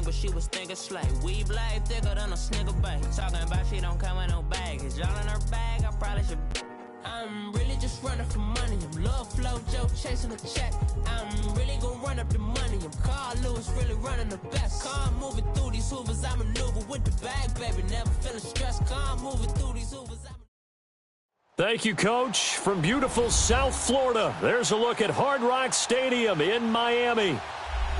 thing, but she was thinking slay. We blade thicker than a snicker bait. Talking about she don't come with no baggage. All in her bag, I probably should. I'm really just running for money. I'm love flow, Joe chasing a check. I'm really gonna run up the money. I'm Carl Lewis, really running the best. Car moving through these hoovers, I maneuver with the bag, baby. Never feeling stressed. Car moving through these hoovers. Thank you, Coach. From beautiful South Florida, there's a look at Hard Rock Stadium in Miami.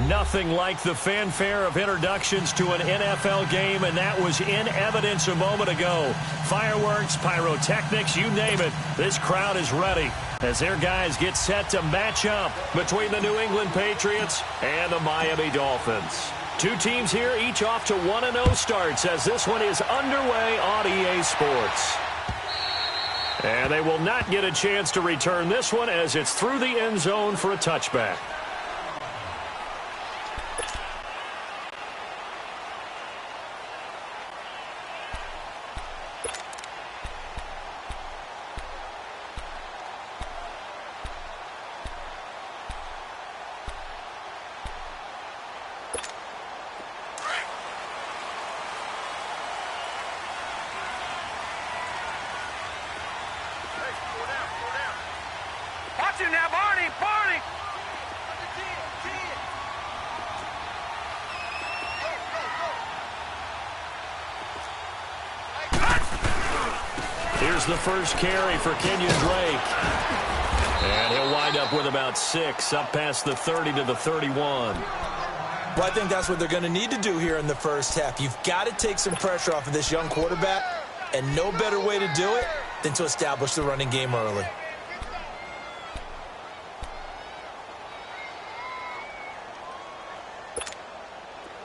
Nothing like the fanfare of introductions to an NFL game, and that was in evidence a moment ago. Fireworks, pyrotechnics, you name it. This crowd is ready as their guys get set to match up between the New England Patriots and the Miami Dolphins. Two teams here, each off to 1-0 starts as this one is underway on EA Sports. And they will not get a chance to return this one as it's through the end zone for a touchback. Now, Barney! Here's the first carry for Kenyon Drake. And he'll wind up with about 6, up past the 30 to the 31. Well, I think that's what they're going to need to do here in the first half. You've got to take some pressure off of this young quarterback, and no better way to do it than to establish the running game early.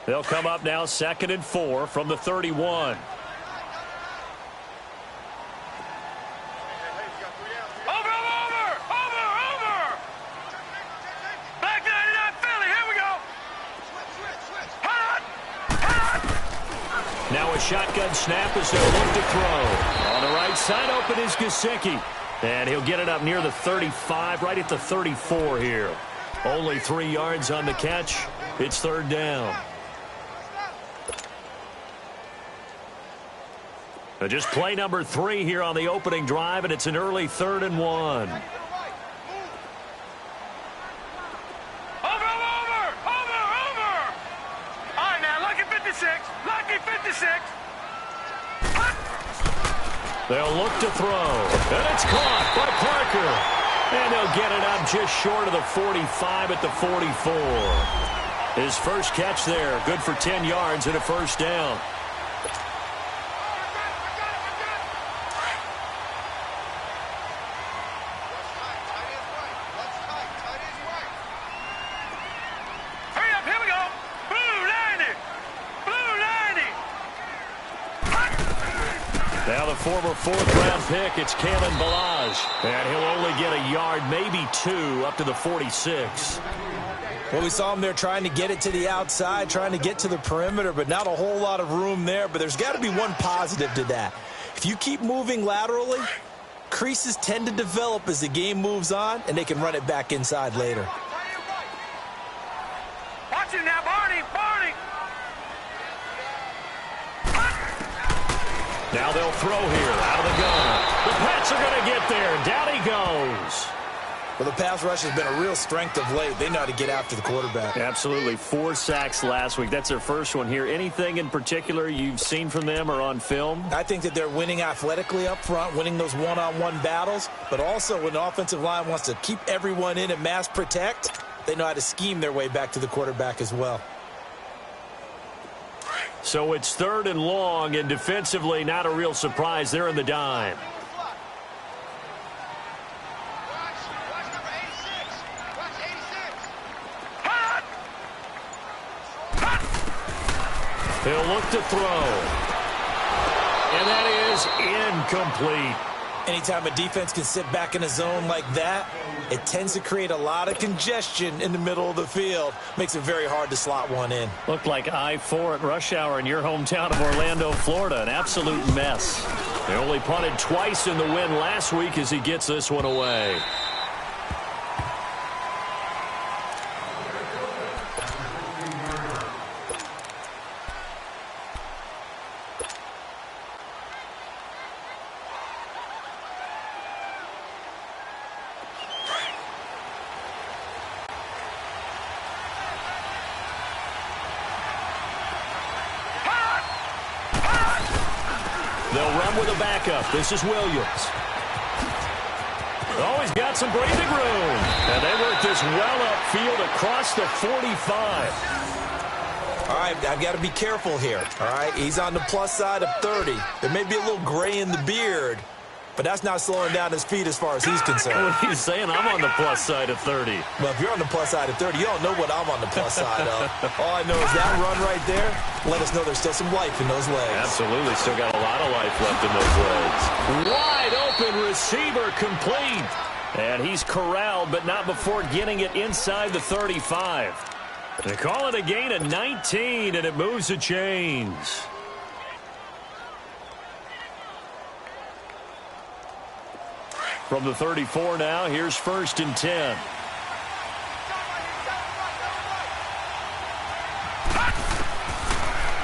They'll come up now 2nd and 4 from the 31. Over! Back 99 Philly, here we go! Hot! Now a shotgun snap as they'll look to throw. On the right side open is Gesicki. And he'll get it up near the 35, right at the 34 here. Only 3 yards on the catch. It's 3rd down. Just play number 3 here on the opening drive, and it's an early 3rd and 1. Over! All right, now, lucky 56. They'll look to throw, and it's caught by Parker. And they'll get it up just short of the 45 at the 44. His first catch there, good for 10 yards and a 1st down. Former 4th-round pick, it's Kalen Ballage. And he'll only get a yard, maybe 2, up to the 46. Well, we saw him there trying to get it to the outside, trying to get to the perimeter, but not a whole lot of room there. But there's got to be one positive to that. If you keep moving laterally, creases tend to develop as the game moves on, and they can run it back inside later. Watch it now, Barney! Now they'll throw here out of the gun. The Pats are going to get there. Down he goes. Well, the pass rush has been a real strength of late. They know how to get after the quarterback. Absolutely. 4 sacks last week. That's their first one here. Anything in particular you've seen from them or on film? I think that they're winning athletically up front, winning those one-on-one battles, but also when the offensive line wants to keep everyone in and mass protect, they know how to scheme their way back to the quarterback as well. So it's 3rd and long, and defensively not a real surprise. They're in the dime. He'll look to throw. And that is incomplete. Anytime a defense can sit back in a zone like that, it tends to create a lot of congestion in the middle of the field. Makes it very hard to slot one in. Looked like I-4 at rush hour in your hometown of Orlando, Florida. An absolute mess. They only punted twice in the win last week as he gets this one away. They'll run with a backup. This is Williams. Oh, he's got some breathing room. And they work this well upfield across the 45. All right, I've got to be careful here. All right, he's on the plus side of 30. There may be a little gray in the beard, but that's not slowing down his feet as far as he's concerned. What are you saying? I'm on the plus side of 30. Well, if you're on the plus side of 30, you don't know what I'm on the plus side of. All I know is that run right there, let us know there's still some life in those legs. Absolutely, still got a lot of life left in those legs. Wide open receiver complete. And he's corralled, but not before getting it inside the 35. They call it a gain of 19, and it moves the chains. From the 34 now, here's 1st and 10.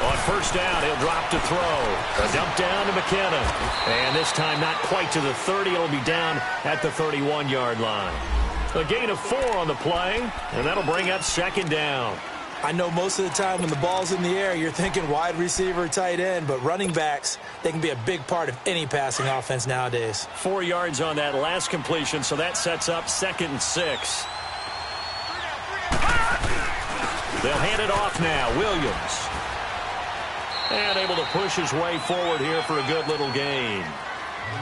On 1st down, he'll drop to throw. A dump down to McKenna. And this time not quite to the 30. It'll be down at the 31-yard line. A gain of 4 on the play, and that'll bring up 2nd down. I know most of the time when the ball's in the air, you're thinking wide receiver, tight end, but running backs, they can be a big part of any passing offense nowadays. 4 yards on that last completion, so that sets up 2nd and 6. They'll hand it off now. Williams. And able to push his way forward here for a good little gain.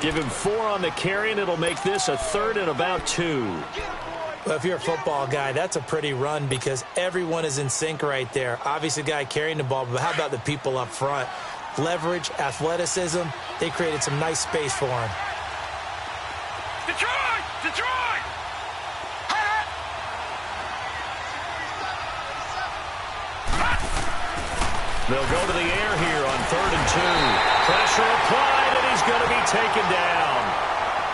Give him 4 on the carry, and it'll make this a 3rd and about 2. Well, if you're a football guy, that's a pretty run because everyone is in sync right there. Obviously, the guy carrying the ball, but how about the people up front? Leverage, athleticism, they created some nice space for him. Detroit! Detroit! They'll go to the air here on 3rd and 2. Pressure applied, and he's going to be taken down.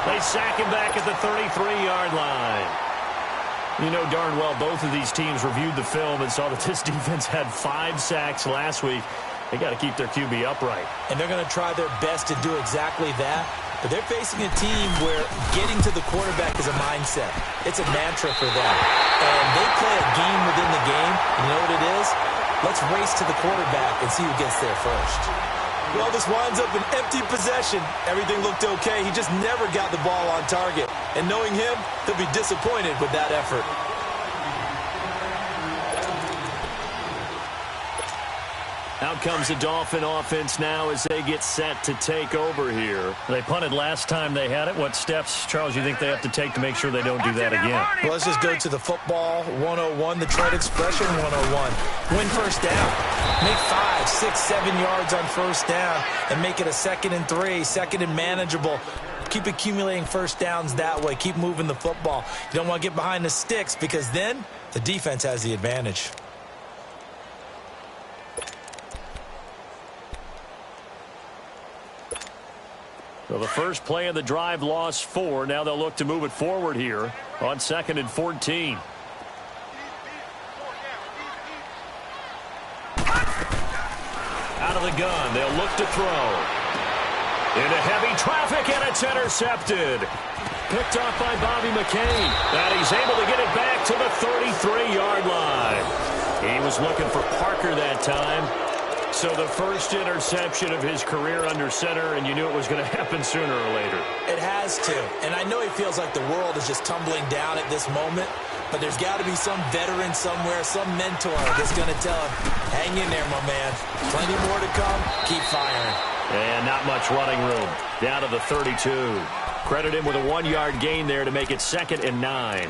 They sack him back at the 33-yard line. You know darn well both of these teams reviewed the film and saw that this defense had 5 sacks last week. They got to keep their QB upright. And they're going to try their best to do exactly that. But they're facing a team where getting to the quarterback is a mindset. It's a mantra for them. And they play a game within the game. And you know what it is? Let's race to the quarterback and see who gets there first. Well, this winds up an empty possession. Everything looked okay. He just never got the ball on target. And knowing him, he'll be disappointed with that effort. Out comes the Dolphin offense now as they get set to take over here. They punted last time they had it. What steps, Charles, you think they have to take to make sure they don't do that again? Well, let's just go to the football 101, the trade expression 101. Win 1st down. Make 5, 6, 7 yards on 1st down and make it a 2nd and 3, 2nd and manageable. Keep accumulating 1st downs that way. Keep moving the football. You don't want to get behind the sticks because then the defense has the advantage. So the first play of the drive lost 4. Now they'll look to move it forward here on 2nd and 14. Out of the gun, they'll look to throw. Into heavy traffic, and it's intercepted. Picked off by Bobby McCain. And he's able to get it back to the 33-yard line. He was looking for Parker that time. So the first interception of his career under center, and you knew it was going to happen sooner or later. It has to. And I know he feels like the world is just tumbling down at this moment, but there's got to be some veteran somewhere, some mentor that's going to tell him, hang in there, my man. Plenty more to come. Keep firing. And not much running room. Down to the 32. Credit him with a 1-yard gain there to make it 2nd and 9.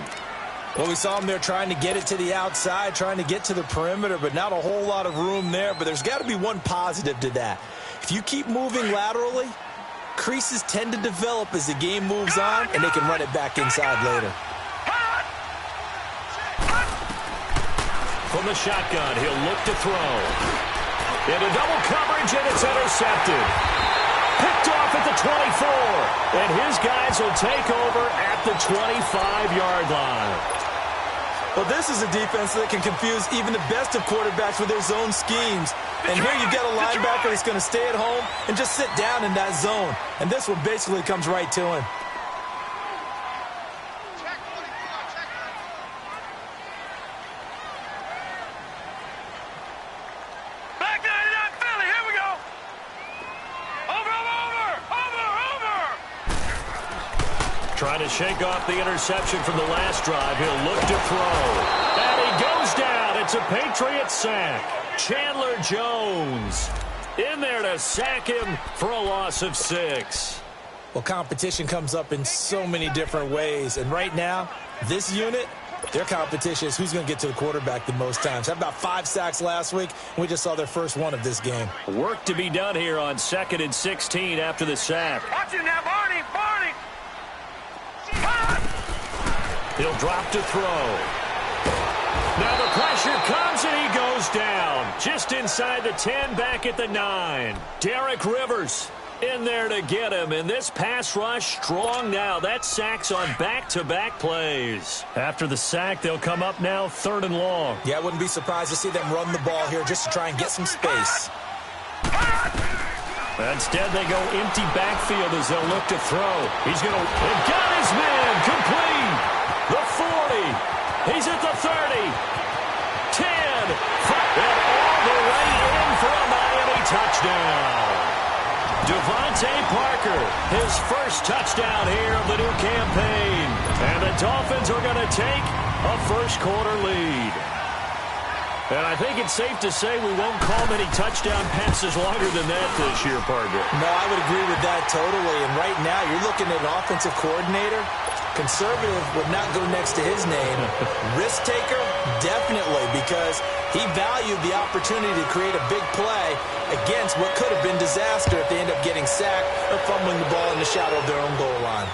Well, we saw him there trying to get it to the outside, trying to get to the perimeter, but not a whole lot of room there. But there's got to be one positive to that. If you keep moving laterally, creases tend to develop as the game moves on, and they can run it back inside later. From the shotgun, he'll look to throw. Into double coverage, and it's intercepted. Picked off at the 24, and his guys will take over at the 25-yard line. Well, this is a defense that can confuse even the best of quarterbacks with their zone schemes. And here you've got a linebacker that's going to stay at home and just sit down in that zone. And this one basically comes right to him. Back 99 Philly, here we go. Over, over, over. Trying to shake off the interception from the last drive. He'll look to throw. And he goes down. It's a Patriot sack. Chandler Jones in there to sack him for a loss of 6. Well, competition comes up in so many different ways. And right now, this unit, their competition is who's going to get to the quarterback the most times. Had about 5 sacks last week, and we just saw their first one of this game. Work to be done here on 2nd and 16 after the sack. Watch it now, Barney! Barney! He'll drop to throw. Now the pressure comes, and he goes down. Just inside the 10, back at the 9. Derek Rivers in there to get him, and this pass rush strong now. That sack's on back-to-back plays. After the sack, they'll come up now 3rd and long. Yeah, I wouldn't be surprised to see them run the ball here just to try and get some space. Instead, they go empty backfield as they'll look to throw. He's going to... They've got his man complete. The 40. He's at the 30. 10. And all the way in for a Miami touchdown. Devontae Parker, his first touchdown here of the new campaign. And the Dolphins are going to take a first-quarter lead. And I think it's safe to say we won't call many touchdown passes longer than that this year, partner. No, I would agree with that totally. And right now, you're looking at an offensive coordinator. Conservative would not go next to his name. Risk taker, definitely, because he valued the opportunity to create a big play against what could have been disaster if they end up getting sacked or fumbling the ball in the shadow of their own goal line.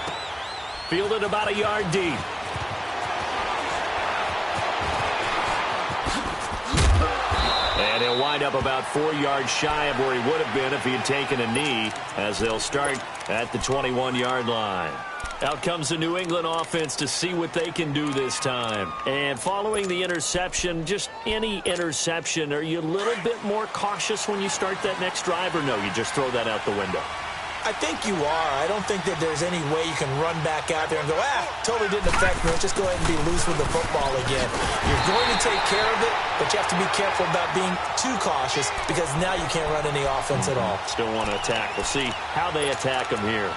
Fielded about a yard deep. And he'll wind up about 4 yards shy of where he would have been if he had taken a knee, as they'll start at the 21-yard line. Out comes the New England offense to see what they can do this time. And following the interception, just any interception, are you a little bit more cautious when you start that next drive, or no, you just throw that out the window? I think you are. I don't think that there's any way you can run back out there and go, totally didn't affect me. Let's just go ahead and be loose with the football again. You're going to take care of it, but you have to be careful about being too cautious because now you can't run any offense at all. Still want to attack. We'll see how they attack them here.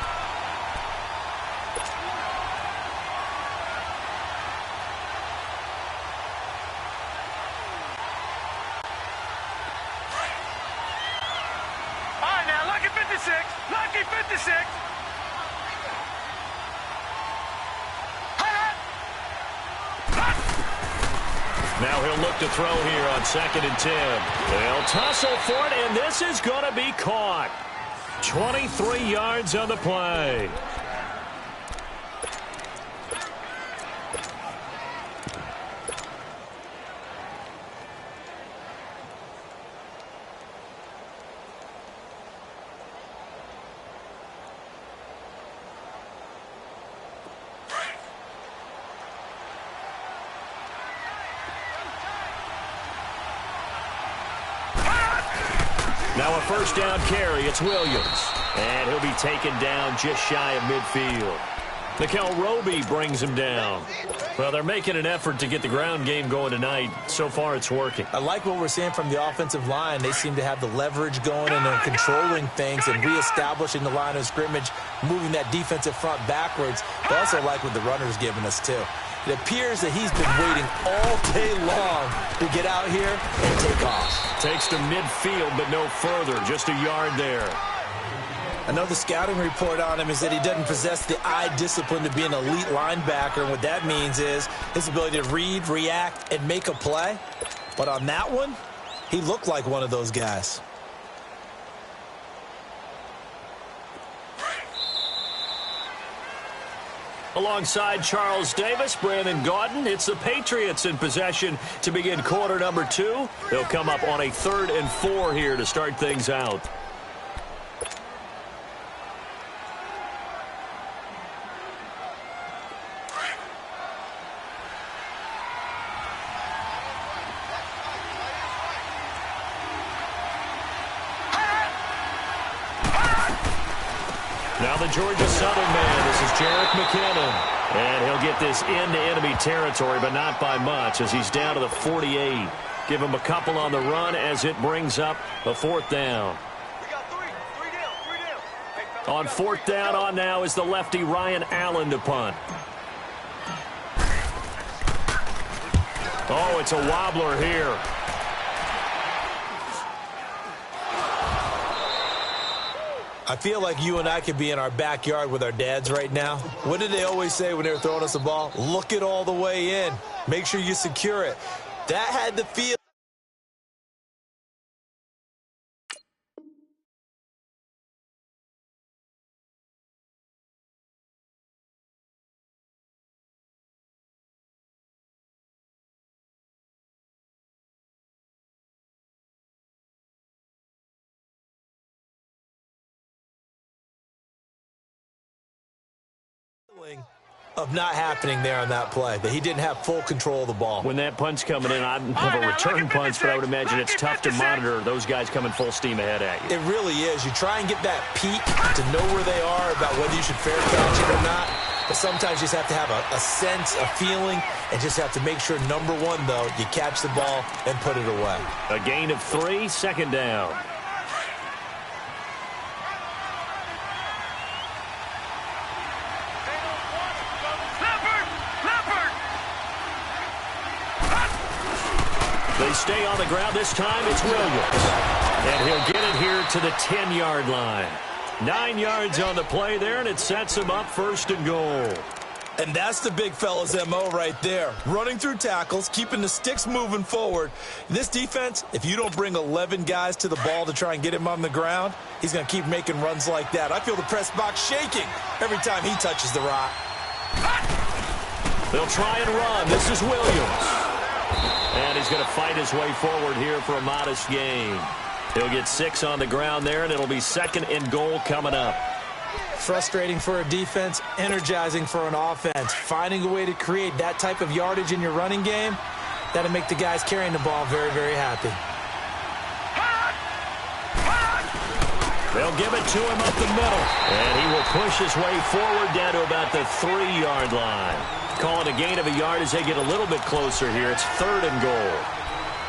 Lucky 56. Now he'll look to throw here on 2nd and 10. They'll tussle for it, and this is going to be caught. 23 yards on the play. Now a first down carry. It's Williams. And he'll be taken down just shy of midfield. Nikel Roby brings him down. Well, they're making an effort to get the ground game going tonight. So far, it's working. I like what we're seeing from the offensive line. They seem to have the leverage going, and they're controlling things and reestablishing the line of scrimmage, moving that defensive front backwards. I also like what the runner's giving us, too. It appears that he's been waiting all day long to get out here and take off. Takes to midfield, but no further. Just a yard there. Another scouting report on him is that he doesn't possess the eye discipline to be an elite linebacker. And what that means is his ability to read, react, and make a play. But on that one, he looked like one of those guys. Alongside Charles Davis, Brandon Gaudin, it's the Patriots in possession to begin quarter number 2. They'll come up on a 3rd and 4 here to start things out. Now the Georgia Southern man, this is Jerick McKinnon. And he'll get this into enemy territory, but not by much, as he's down to the 48. Give him a couple on the run as it brings up a 4th down. We got three down. Hey, On 4th down on now is the lefty Ryan Allen to punt. Oh, it's a wobbler here. I feel like you and I could be in our backyard with our dads right now. What did they always say when they were throwing us a ball? Look it all the way in. Make sure you secure it. That had the feel. Of not happening there on that play, that he didn't have full control of the ball. When that punt's coming in, I don't have a return punch, but I would imagine it's tough to monitor those guys coming full steam ahead at you. It really is. You try and get that peek to know where they are about whether you should fair catch it or not, but sometimes you just have to have a sense, a feeling, and just have to make sure, number one, though, you catch the ball and put it away. A gain of 3, 2nd down. They stay on the ground. This time it's Williams. And he'll get it here to the 10-yard line. 9 yards on the play there, and it sets him up 1st and goal. And that's the big fella's MO right there. Running through tackles, keeping the sticks moving forward. This defense, if you don't bring 11 guys to the ball to try and get him on the ground, he's going to keep making runs like that. I feel the press box shaking every time he touches the rock. They'll try and run. This is Williams. And he's going to fight his way forward here for a modest gain. He'll get 6 on the ground there, and it'll be 2nd and goal coming up. Frustrating for a defense, energizing for an offense. Finding a way to create that type of yardage in your running game, that'll make the guys carrying the ball very, very happy. They'll give it to him up the middle. And he will push his way forward down to about the 3-yard line. Calling a gain of a yard as they get a little bit closer here. It's 3rd and goal.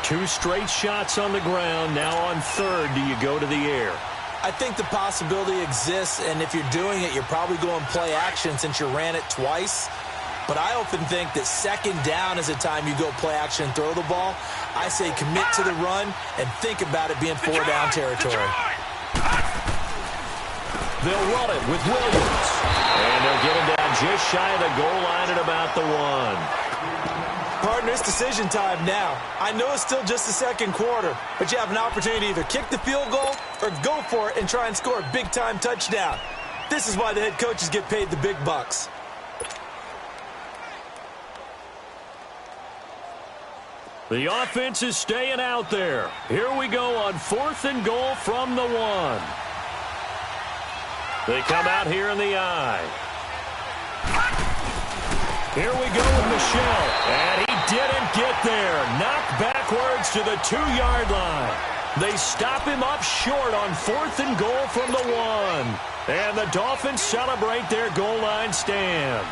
2 straight shots on the ground. Now on 3rd, do you go to the air? I think the possibility exists, and if you're doing it, you're probably going play action since you ran it twice. But I often think that 2nd down is the time you go play action and throw the ball. I say commit to the run and think about it being 4-down territory. They'll run it with Williams. And they'll get him down just shy of the goal line at about the 1. Partner, it's decision time now. I know it's still just the 2nd quarter, but you have an opportunity to either kick the field goal or go for it and try and score a big-time touchdown. This is why the head coaches get paid the big bucks. The offense is staying out there. Here we go on 4th and goal from the 1. They come out here in the eye. Here we go with Michel. And he didn't get there. Knocked backwards to the 2-yard line. They stop him up short on 4th and goal from the 1. And the Dolphins celebrate their goal line stand.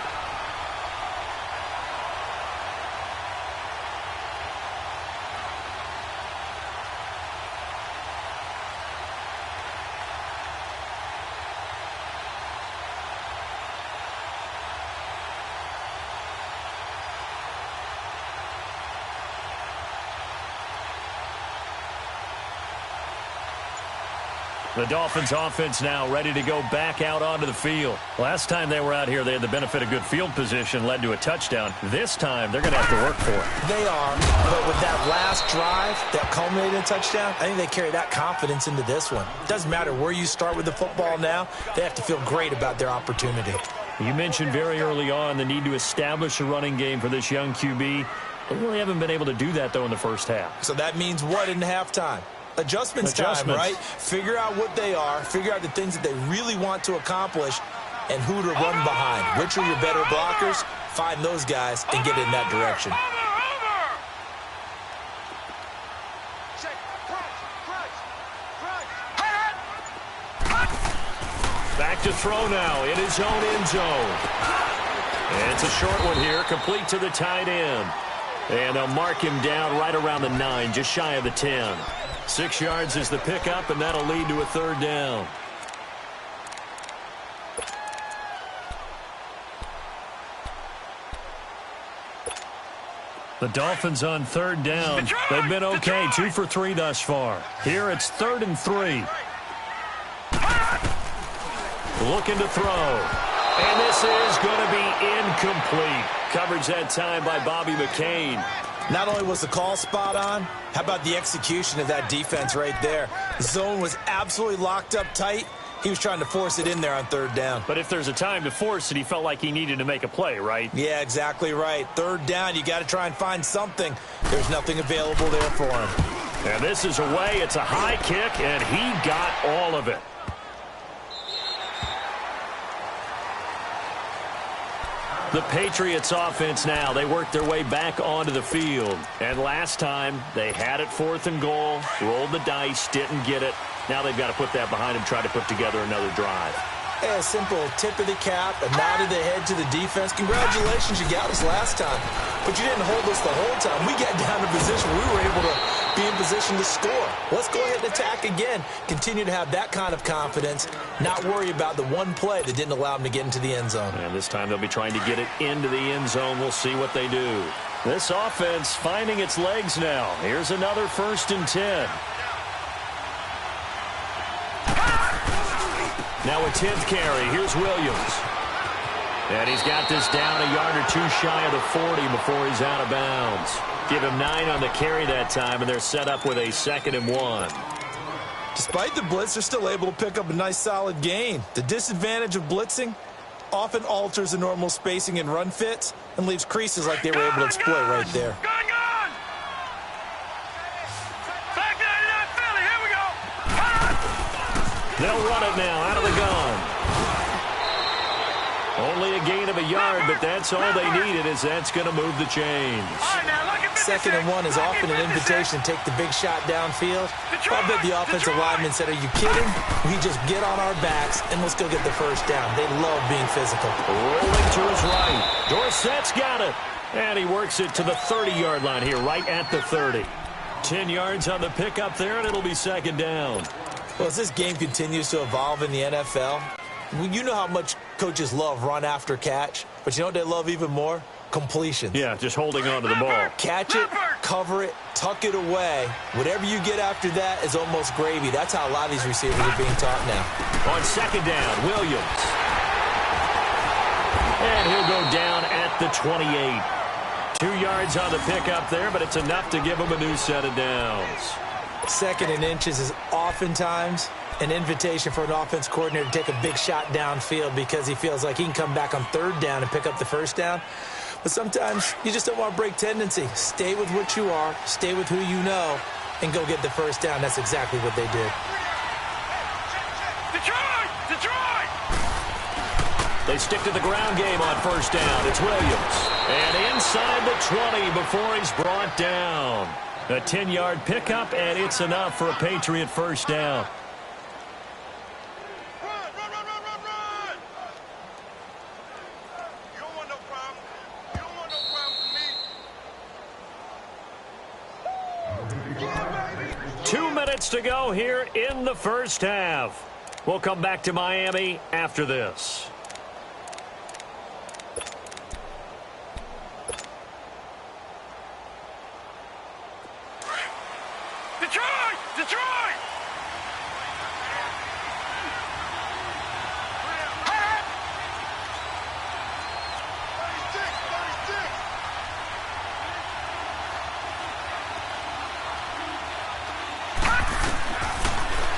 The Dolphins offense now ready to go back out onto the field. Last time they were out here, they had the benefit of good field position, led to a touchdown. This time, they're going to have to work for it. They are, but with that last drive that culminated in a touchdown, I think they carry that confidence into this one. Doesn't matter where you start with the football now, they have to feel great about their opportunity. You mentioned very early on the need to establish a running game for this young QB. They really haven't been able to do that, though, in the first half. So that means what in halftime? Adjustments time, right? Figure out what they are, figure out the things that they really want to accomplish, and who to run behind. Which are your better blockers? Find those guys and get in that direction. Back to throw now in his own end zone. And it's a short one here, complete to the tight end. And they'll mark him down right around the 9, just shy of the 10. 6 yards is the pickup, and that'll lead to a 3rd down. The Dolphins on third down. They've been okay, 2 for 3 thus far. Here it's 3rd and 3. Looking to throw. And this is going to be incomplete. Coverage that time by Bobby McCain. Not only was the call spot on, how about the execution of that defense right there? The zone was absolutely locked up tight. He was trying to force it in there on 3rd down. But if there's a time to force it, he felt like he needed to make a play, right? Yeah, exactly right. 3rd down, you got to try and find something. There's nothing available there for him. And this is away. It's a high kick, and he got all of it. The Patriots offense now. They worked their way back onto the field. And last time, they had it 4th and goal, rolled the dice, didn't get it. Now they've got to put that behind them, try to put together another drive. A simple tip of the cap, a nod of the head to the defense. Congratulations, you got us last time. But you didn't hold us the whole time. We got down to position. We were able to be in position to score. Let's go ahead and attack again. Continue to have that kind of confidence. Not worry about the one play that didn't allow them to get into the end zone. And this time they'll be trying to get it into the end zone. We'll see what they do. This offense finding its legs now. Here's another 1st and 10. Now a 10th carry. Here's Williams. And he's got this down a yard or 2 shy of the 40 before he's out of bounds. Give him 9 on the carry that time, and they're set up with a 2nd and 1. Despite the blitz, they're still able to pick up a nice solid gain. The disadvantage of blitzing often alters the normal spacing and run fits and leaves creases like they were able to exploit right there. They'll run it now out of the gun. Only a gain of a yard, but that's all they needed, as that's going to move the chains. 2nd and 1 is often an invitation to take the big shot downfield. I bet the offensive lineman said, are you kidding? We just get on our backs and let's go get the 1st down. They love being physical. Rolling to his right. Dorsett's got it. And he works it to the 30-yard line here, right at the 30. 10 yards on the pickup there, and it'll be 2nd down. Well, as this game continues to evolve in the NFL, you know how much coaches love run after catch, but you know what they love even more? Completions. Yeah, just holding on to the ball. Catch it, cover it, tuck it away. Whatever you get after that is almost gravy. That's how a lot of these receivers are being taught now. On 2nd down, Williams. And he'll go down at the 28. 2 yards on the pickup there, but it's enough to give him a new set of downs. 2nd and inches is oftentimes an invitation for an offense coordinator to take a big shot downfield because he feels like he can come back on 3rd down and pick up the 1st down. But sometimes you just don't want to break tendency. Stay with what you are, stay with who you know, and go get the 1st down. That's exactly what they did. Detroit! They stick to the ground game on 1st down. It's Williams. And inside the 20 before he's brought down. A 10-yard pickup, and it's enough for a Patriot 1st down. Run! You don't want no problem. You don't want no problem for me. 2 minutes to go here in the 1st half. We'll come back to Miami after this. Detroit!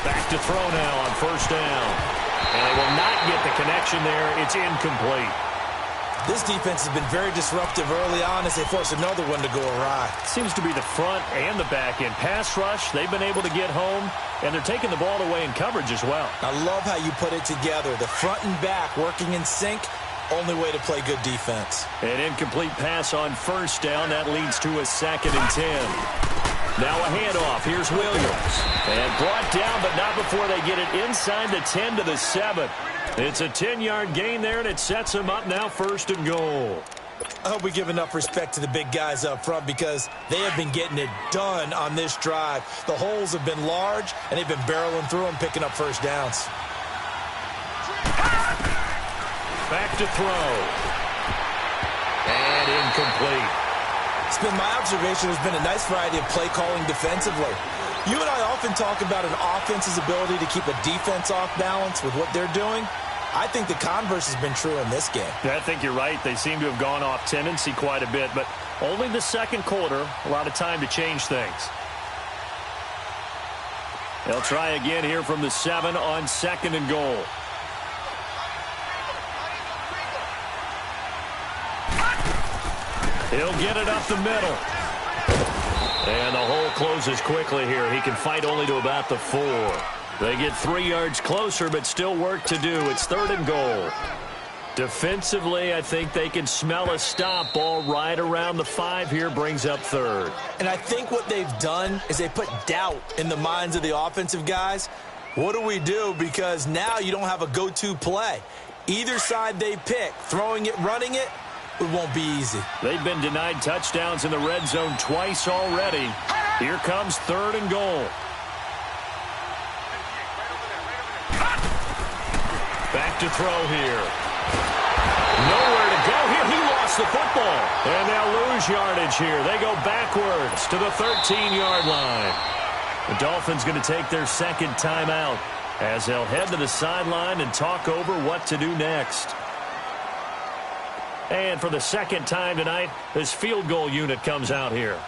Back to throw now on 1st down. And they will not get the connection there. It's incomplete. This defense has been very disruptive early on as they force another one to go awry. Seems to be the front and the back end. Pass rush, they've been able to get home, and they're taking the ball away in coverage as well. I love how you put it together. The front and back working in sync, only way to play good defense. An incomplete pass on 1st down. That leads to a 2nd and 10. Now a handoff. Here's Williams. And brought down, but not before they get it inside the 10 to the 7. It's a 10-yard gain there, and it sets them up now 1st and goal. I hope we give enough respect to the big guys up front because they have been getting it done on this drive. The holes have been large, and they've been barreling through them, picking up 1st downs. Back to throw. And incomplete. It's been my observation there's been a nice variety of play calling defensively. You and I often talk about an offense's ability to keep a defense off balance with what they're doing. I think the converse has been true in this game. Yeah, I think you're right. They seem to have gone off tendency quite a bit, but only the second quarter, a lot of time to change things. They'll try again here from the 7 on 2nd and goal. He'll get it up the middle. And the hole closes quickly here. He can fight only to about the 4. They get 3 yards closer, but still work to do. It's 3rd and goal. Defensively, I think they can smell a stop. Ball right around the 5 here, brings up 3rd. And I think what they've done is they put doubt in the minds of the offensive guys. What do we do? Because now you don't have a go-to play. Either side they pick, throwing it, running it, it won't be easy. They've been denied touchdowns in the red zone twice already. Here comes 3rd and goal. Back to throw here. Nowhere to go here. He lost the football. And they'll lose yardage here. They go backwards to the 13-yard line. The Dolphins going to take their 2nd timeout as they'll head to the sideline and talk over what to do next. And for the 2nd time tonight, this field goal unit comes out here.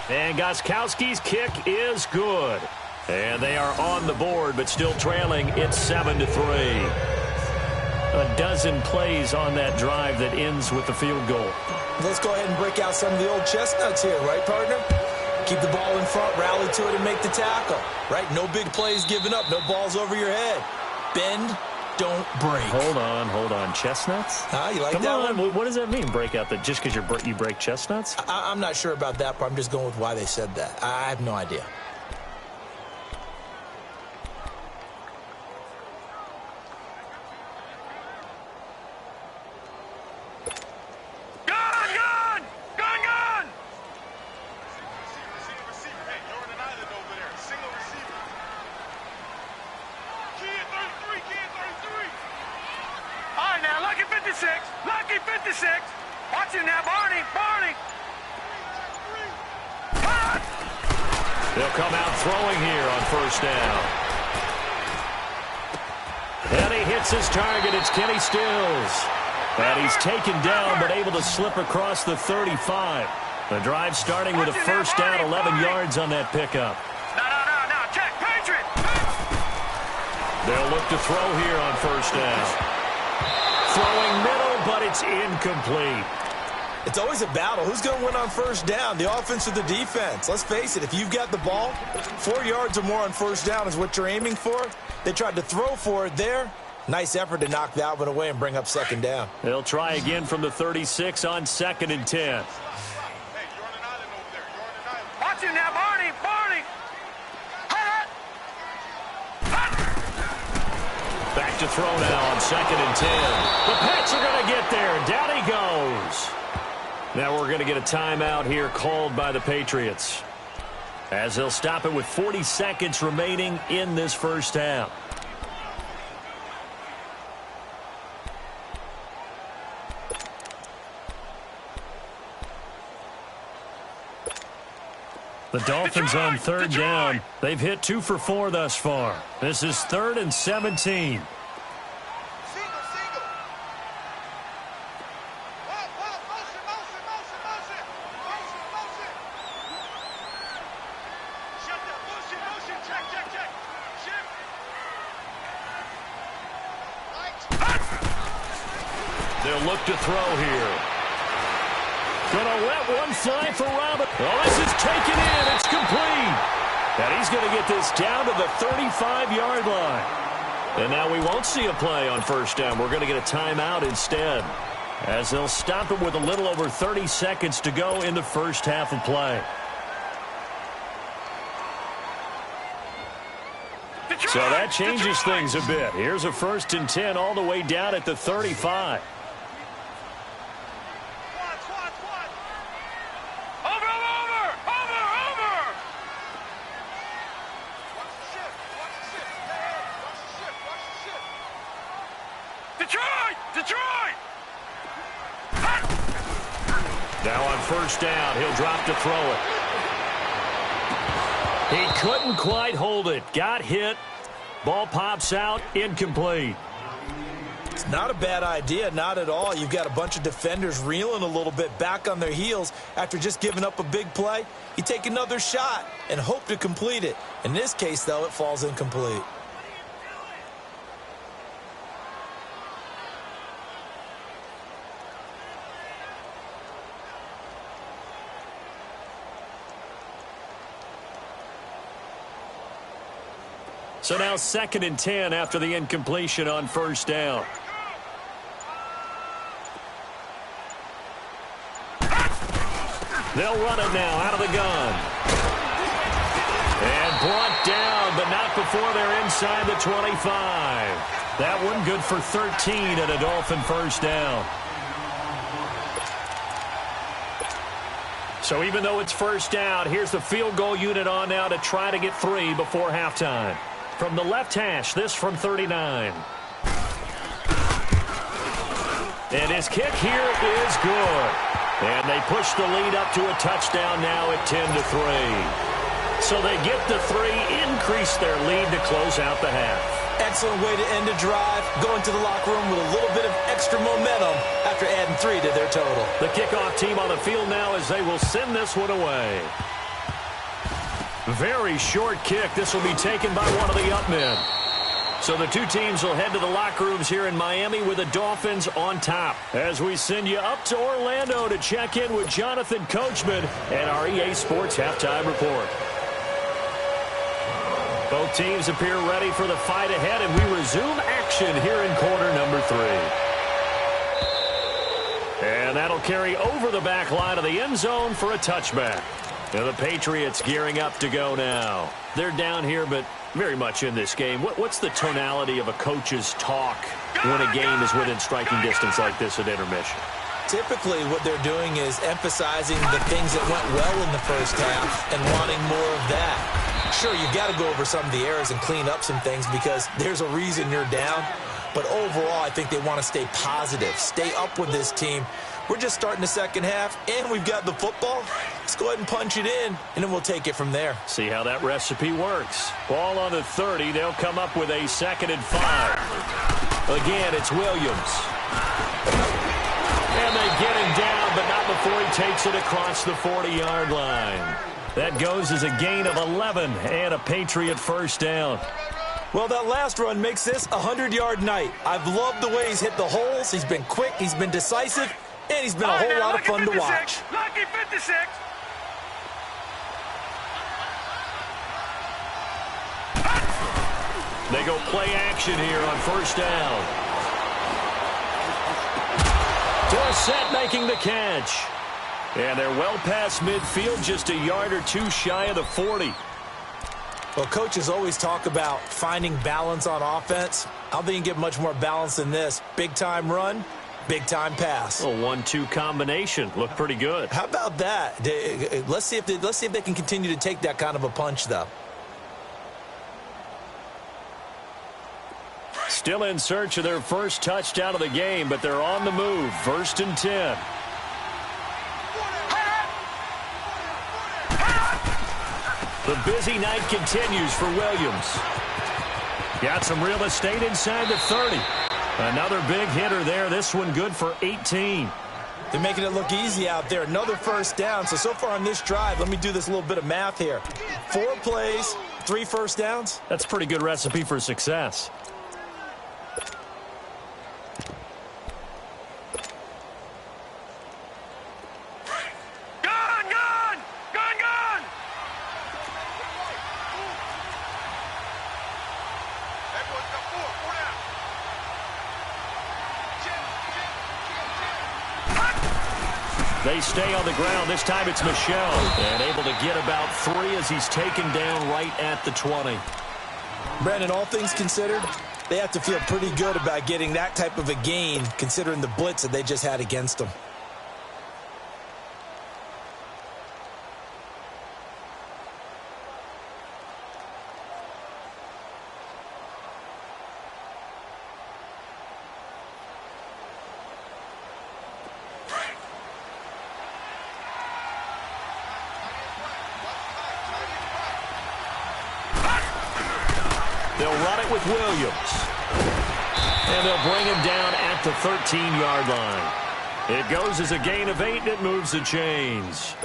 And Gostkowski's kick is good. And they are on the board, but still trailing. It's 7-3. A dozen plays on that drive that ends with the field goal. Let's go ahead and break out some of the old chestnuts here, right, partner? Keep the ball in front, rally to it, and make the tackle. Right? No big plays given up. No balls over your head. Bend, don't break. Hold on. Chestnuts? You like that one? Come on, what does that mean, break out? That just because you break chestnuts? I'm not sure about that, but I'm just going with why they said that. I have no idea. Lucky 56. Watch him now, Barney. They'll come out throwing here on 1st down. And he hits his target. It's Kenny Stills. And he's taken down but able to slip across the 35. The drive starting with a 1st down, 11 yards on that pickup. No. Check. Patriot. They'll look to throw here on 1st down. Throwing middle, but it's incomplete. It's always a battle. Who's going to win on 1st down, the offense or the defense? Let's face it, if you've got the ball, 4 yards or more on 1st down is what you're aiming for. They tried to throw for it there. Nice effort to knock that one away and bring up 2nd down. They'll try again from the 36 on 2nd and 10. Hey, you're on an island over there. Watch him now, Barney. Back to throw now on 2nd and 10. The Pats are going to get there. Down he goes. Now we're going to get a timeout here called by the Patriots, as they'll stop it with 40 seconds remaining in this 1st half. The Dolphins on 3rd down. They've hit 2 for 4 thus far. This is 3rd and 17. They'll look to throw here. Gonna let one fly for Robert. Oh, this is taken in. It's complete. And he's going to get this down to the 35-yard line. And now we won't see a play on 1st down. We're going to get a timeout instead, as they'll stop it with a little over 30 seconds to go in the 1st half of play. So that changes things a bit. Here's a 1st and 10 all the way down at the 35. Detroit! Now on first down, he'll drop to throw it. He couldn't quite hold it. Got hit. Ball pops out, incomplete. It's not a bad idea, not at all. You've got a bunch of defenders reeling a little bit back on their heels after just giving up a big play. You take another shot and hope to complete it. In this case, though, it falls incomplete. So now 2nd and 10 after the incompletion on first down. They'll run it now out of the gun. And brought down, but not before they're inside the 25. That one good for 13 and a Dolphin first down. So even though it's first down, here's the field goal unit on now to try to get 3 before halftime. From the left hash, this from 39. And his kick here is good. And they push the lead up to a touchdown now at 10-3. So they get the 3, increase their lead to close out the half. Excellent way to end a drive, going to the locker room with a little bit of extra momentum after adding 3 to their total. The kickoff team on the field now as they will send this one away. Very short kick. This will be taken by one of the up men. So the two teams will head to the locker rooms here in Miami with the Dolphins on top. As we send you up to Orlando to check in with Jonathan Coachman and our EA Sports Halftime Report. Both teams appear ready for the fight ahead, and we resume action here in quarter number 3. And that'll carry over the back line of the end zone for a touchback. Now the Patriots gearing up to go now. They're down here, but very much in this game. What's the tonality of a coach's talk when a game is within striking distance like this at intermission? Typically, what they're doing is emphasizing the things that went well in the first half and wanting more of that. Sure, you've got to go over some of the errors and clean up some things because there's a reason you're down. But overall, I think they want to stay positive, stay up with this team. We're just starting the second half, and we've got the football. Let's go ahead and punch it in, and then we'll take it from there. See how that recipe works. Ball on the 30. They'll come up with a 2nd and 5. Again, it's Williams. And they get him down, but not before he takes it across the 40-yard line. That goes as a gain of 11 and a Patriot first down. Well, that last run makes this a 100-yard night. I've loved the way he's hit the holes. He's been quick. He's been decisive. And he's been a whole lot of fun to watch. Lucky 56. They go play action here on first down. Dorsett making the catch. And they're well past midfield, just a yard or 2 shy of the 40. Well, coaches always talk about finding balance on offense. I don't think you can get much more balance than this. Big-time run. Big-time pass. A 1-2 combination. Looked pretty good. How about that? Let's see if they can continue to take that kind of a punch, though. Still in search of their first touchdown of the game, but they're on the move. 1st and 10. The busy night continues for Williams. Got some real estate inside the 30. Another big hitter there. This one good for 18. They're making it look easy out there. Another first down. So far on this drive, let me do this little bit of math here. 4 plays, 3 first downs. That's a pretty good recipe for success. They stay on the ground. This time it's Michel. And able to get about 3 as he's taken down right at the 20. Brandon, all things considered, they have to feel pretty good about getting that type of a gain considering the blitz that they just had against them. They'll run it with Williams. And they'll bring him down at the 13-yard line. It goes as a gain of 8, and it moves the chains.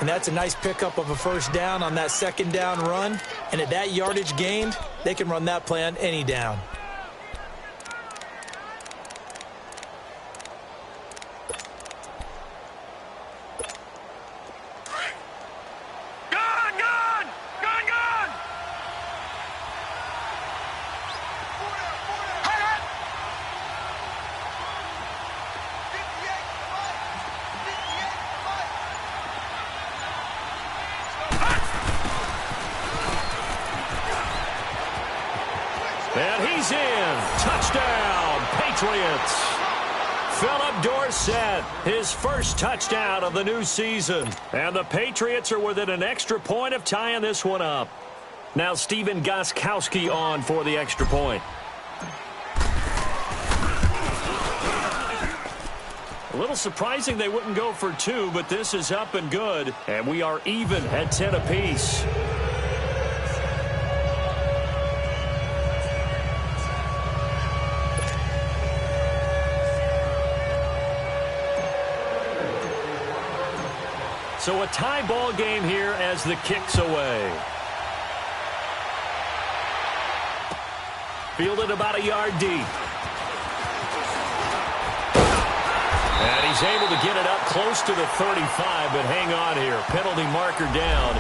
And that's a nice pickup of a first down on that second down run. And at that yardage gained, they can run that play on any down. And he's in. Touchdown, Patriots. Philip Dorsett, his first touchdown of the new season. And the Patriots are within an extra point of tying this one up. Now Steven Gostkowski on for the extra point. A little surprising they wouldn't go for 2, but this is up and good. And we are even at 10 apiece. So a tie ball game here as the kick's away. Fielded about a yard deep. And he's able to get it up close to the 35, but hang on here. Penalty marker down.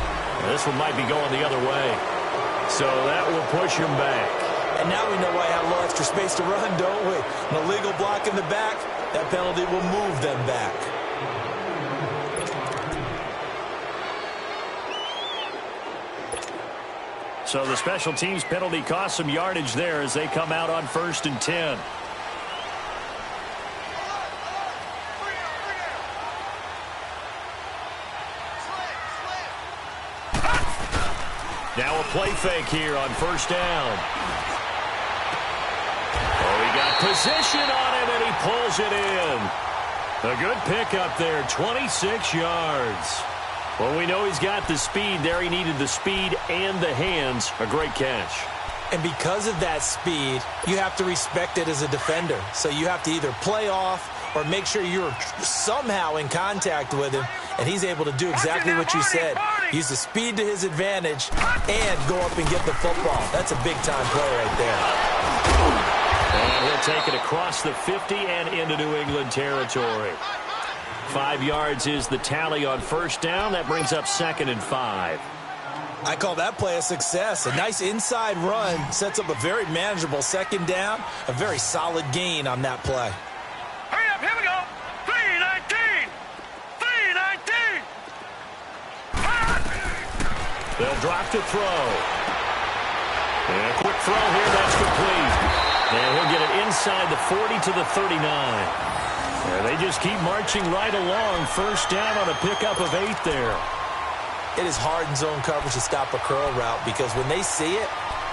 This one might be going the other way. So that will push him back. And now we know why I have a little extra space to run, don't we? An illegal block in the back, that penalty will move them back. So the special teams penalty cost some yardage there as they come out on 1st and 10. Now a play fake here on 1st down. Oh, he got position on it, and he pulls it in. A good pickup there, 26 yards. Well, we know he's got the speed there. He needed the speed and the hands. A great catch. And because of that speed, you have to respect it as a defender. So you have to either play off or make sure you're somehow in contact with him. And he's able to do exactly what you said. Use the speed to his advantage and go up and get the football. That's a big-time play right there. And he'll take it across the 50 and into New England territory. 5 yards is the tally on 1st down. That brings up 2nd and 5. I call that play a success. A nice inside run sets up a very manageable 2nd down. A very solid gain on that play. Hurry up, here we go. 3-19. 3-19. They'll drop to throw. And a quick throw here, that's complete. And he'll get it inside the 40 to the 39. And they just keep marching right along. 1st down on a pickup of 8 there. It is hard in zone coverage to stop a curl route because when they see it,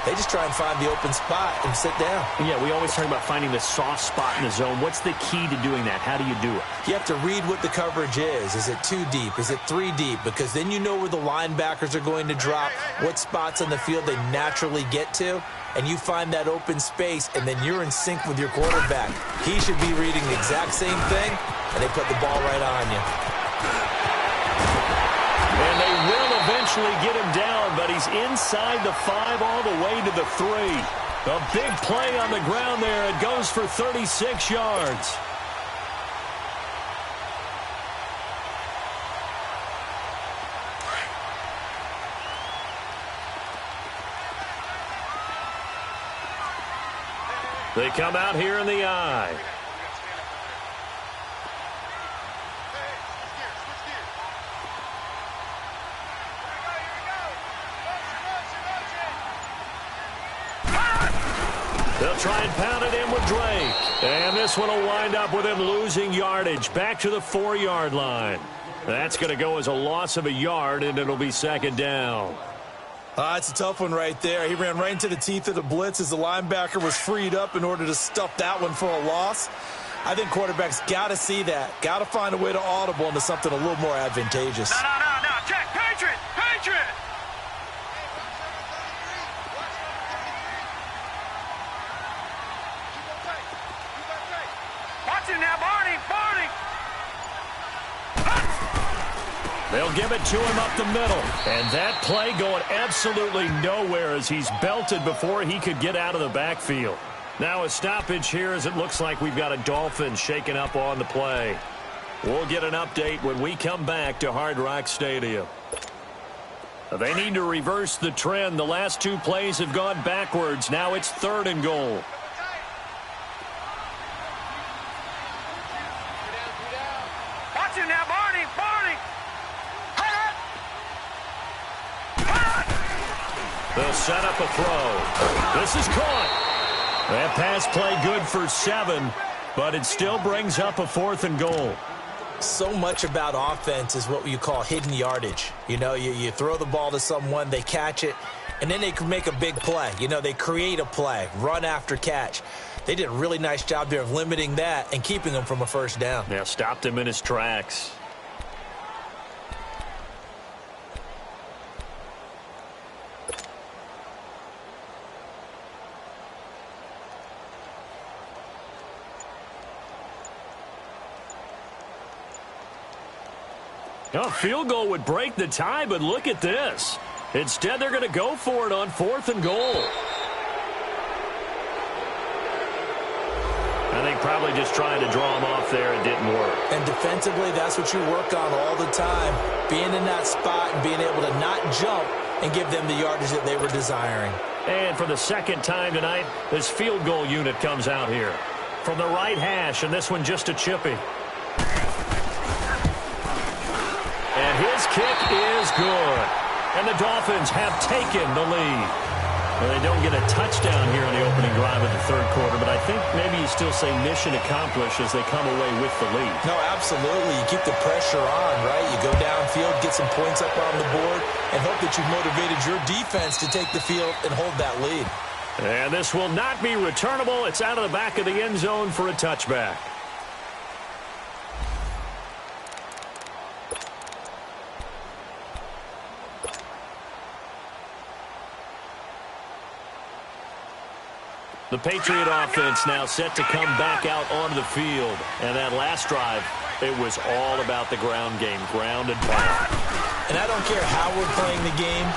they just try and find the open spot and sit down. Yeah, we always talk about finding the soft spot in the zone. What's the key to doing that? How do you do it? You have to read what the coverage is. Is it 2 deep? Is it 3 deep? Because then you know where the linebackers are going to drop, what spots on the field they naturally get to, and you find that open space, and then you're in sync with your quarterback. He should be reading the exact same thing, and they put the ball right on you. And they will eventually get him down, but he's inside the 5 all the way to the 3. A big play on the ground there. It goes for 36 yards. They come out here in the eye. They'll try and pound it in with Drake. And this one will wind up with him losing yardage back to the 4-yard line. That's going to go as a loss of a yard, and it'll be 2nd down. It's a tough one right there. He ran right into the teeth of the blitz as the linebacker was freed up in order to stuff that one for a loss. I think quarterbacks got to see that. Got to find a way to audible into something a little more advantageous. No. Check. Patriot. give it to him up the middle. And that play going absolutely nowhere as he's belted before he could get out of the backfield. Now a stoppage here as it looks like we've got a Dolphin shaking up on the play. We'll get an update when we come back to Hard Rock Stadium. They need to reverse the trend. The last two plays have gone backwards. Now it's 3rd and goal. Watch him now, Barney! Barney! They'll set up a throw. This is caught. That pass play good for 7, but it still brings up a 4th and goal. So much about offense is what you call hidden yardage. You know, you throw the ball to someone, they catch it, and then they can make a big play. You know, they create a play, run after catch. They did a really nice job there of limiting that and keeping him from a first down. Yeah, stopped him in his tracks. A field goal would break the tie, but look at this. Instead, they're going to go for it on 4th and goal. I think probably just trying to draw him off there. It didn't work. And defensively, that's what you work on all the time. Being in that spot and being able to not jump and give them the yardage that they were desiring. And for the second time tonight, this field goal unit comes out here. From the right hash, and this one just a chippy. And his kick is good. And the Dolphins have taken the lead. Well, they don't get a touchdown here in the opening drive of the 3rd quarter, but I think maybe you still say mission accomplished as they come away with the lead. No, absolutely. You keep the pressure on, right? You go downfield, get some points up on the board, and hope that you've motivated your defense to take the field and hold that lead. And this will not be returnable. It's out of the back of the end zone for a touchback. The Patriot offense now set to come back out onto the field. And that last drive, it was all about the ground game, ground and pound. And I don't care how we're playing the game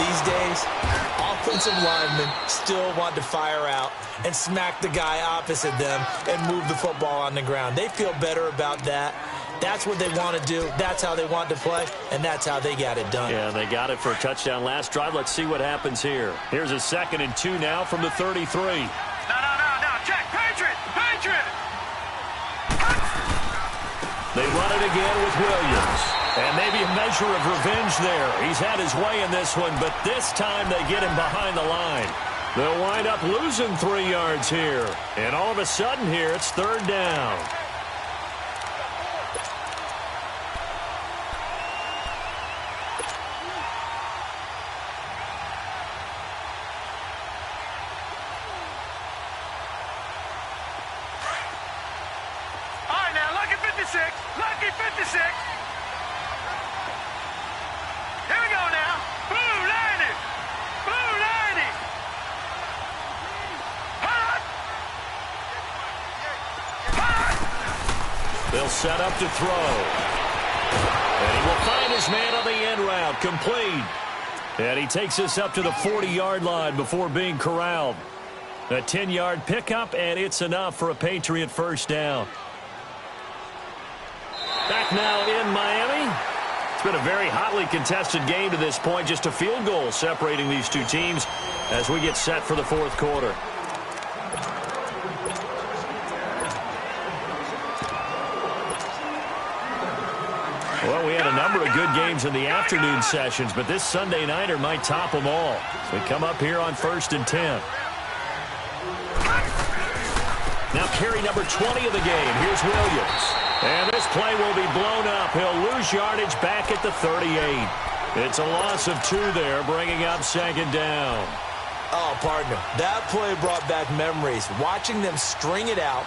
these days, offensive linemen still want to fire out and smack the guy opposite them and move the football on the ground. They feel better about that. That's what they want to do. That's how they want to play, and that's how they got it done. Yeah, they got it for a touchdown last drive. Let's see what happens here. Here's a 2nd and 2 now from the 33. No. Check. Patriot! Patriot! They run it again with Williams. And maybe a measure of revenge there. He's had his way in this one, but this time they get him behind the line. They'll wind up losing 3 yards here. And all of a sudden here, it's 3rd down. Lucky 56. Here we go now. Blue 90. Blue 90. They'll set up to throw. And he will find his man on the end route. Complete. And he takes us up to the 40-yard line before being corralled. A 10-yard pickup, and it's enough for a Patriot first down. Back now in Miami. It's been a very hotly contested game to this point. Just a field goal separating these two teams as we get set for the fourth quarter. Well, we had a number of good games in the afternoon sessions, but this Sunday nighter might top them all. So we come up here on 1st and 10. Now carry number 20 of the game. Here's Williams. And this play will be blown up. He'll lose yardage back at the 38. It's a loss of 2 there, bringing up 2nd down. Oh, partner, that play brought back memories. Watching them string it out,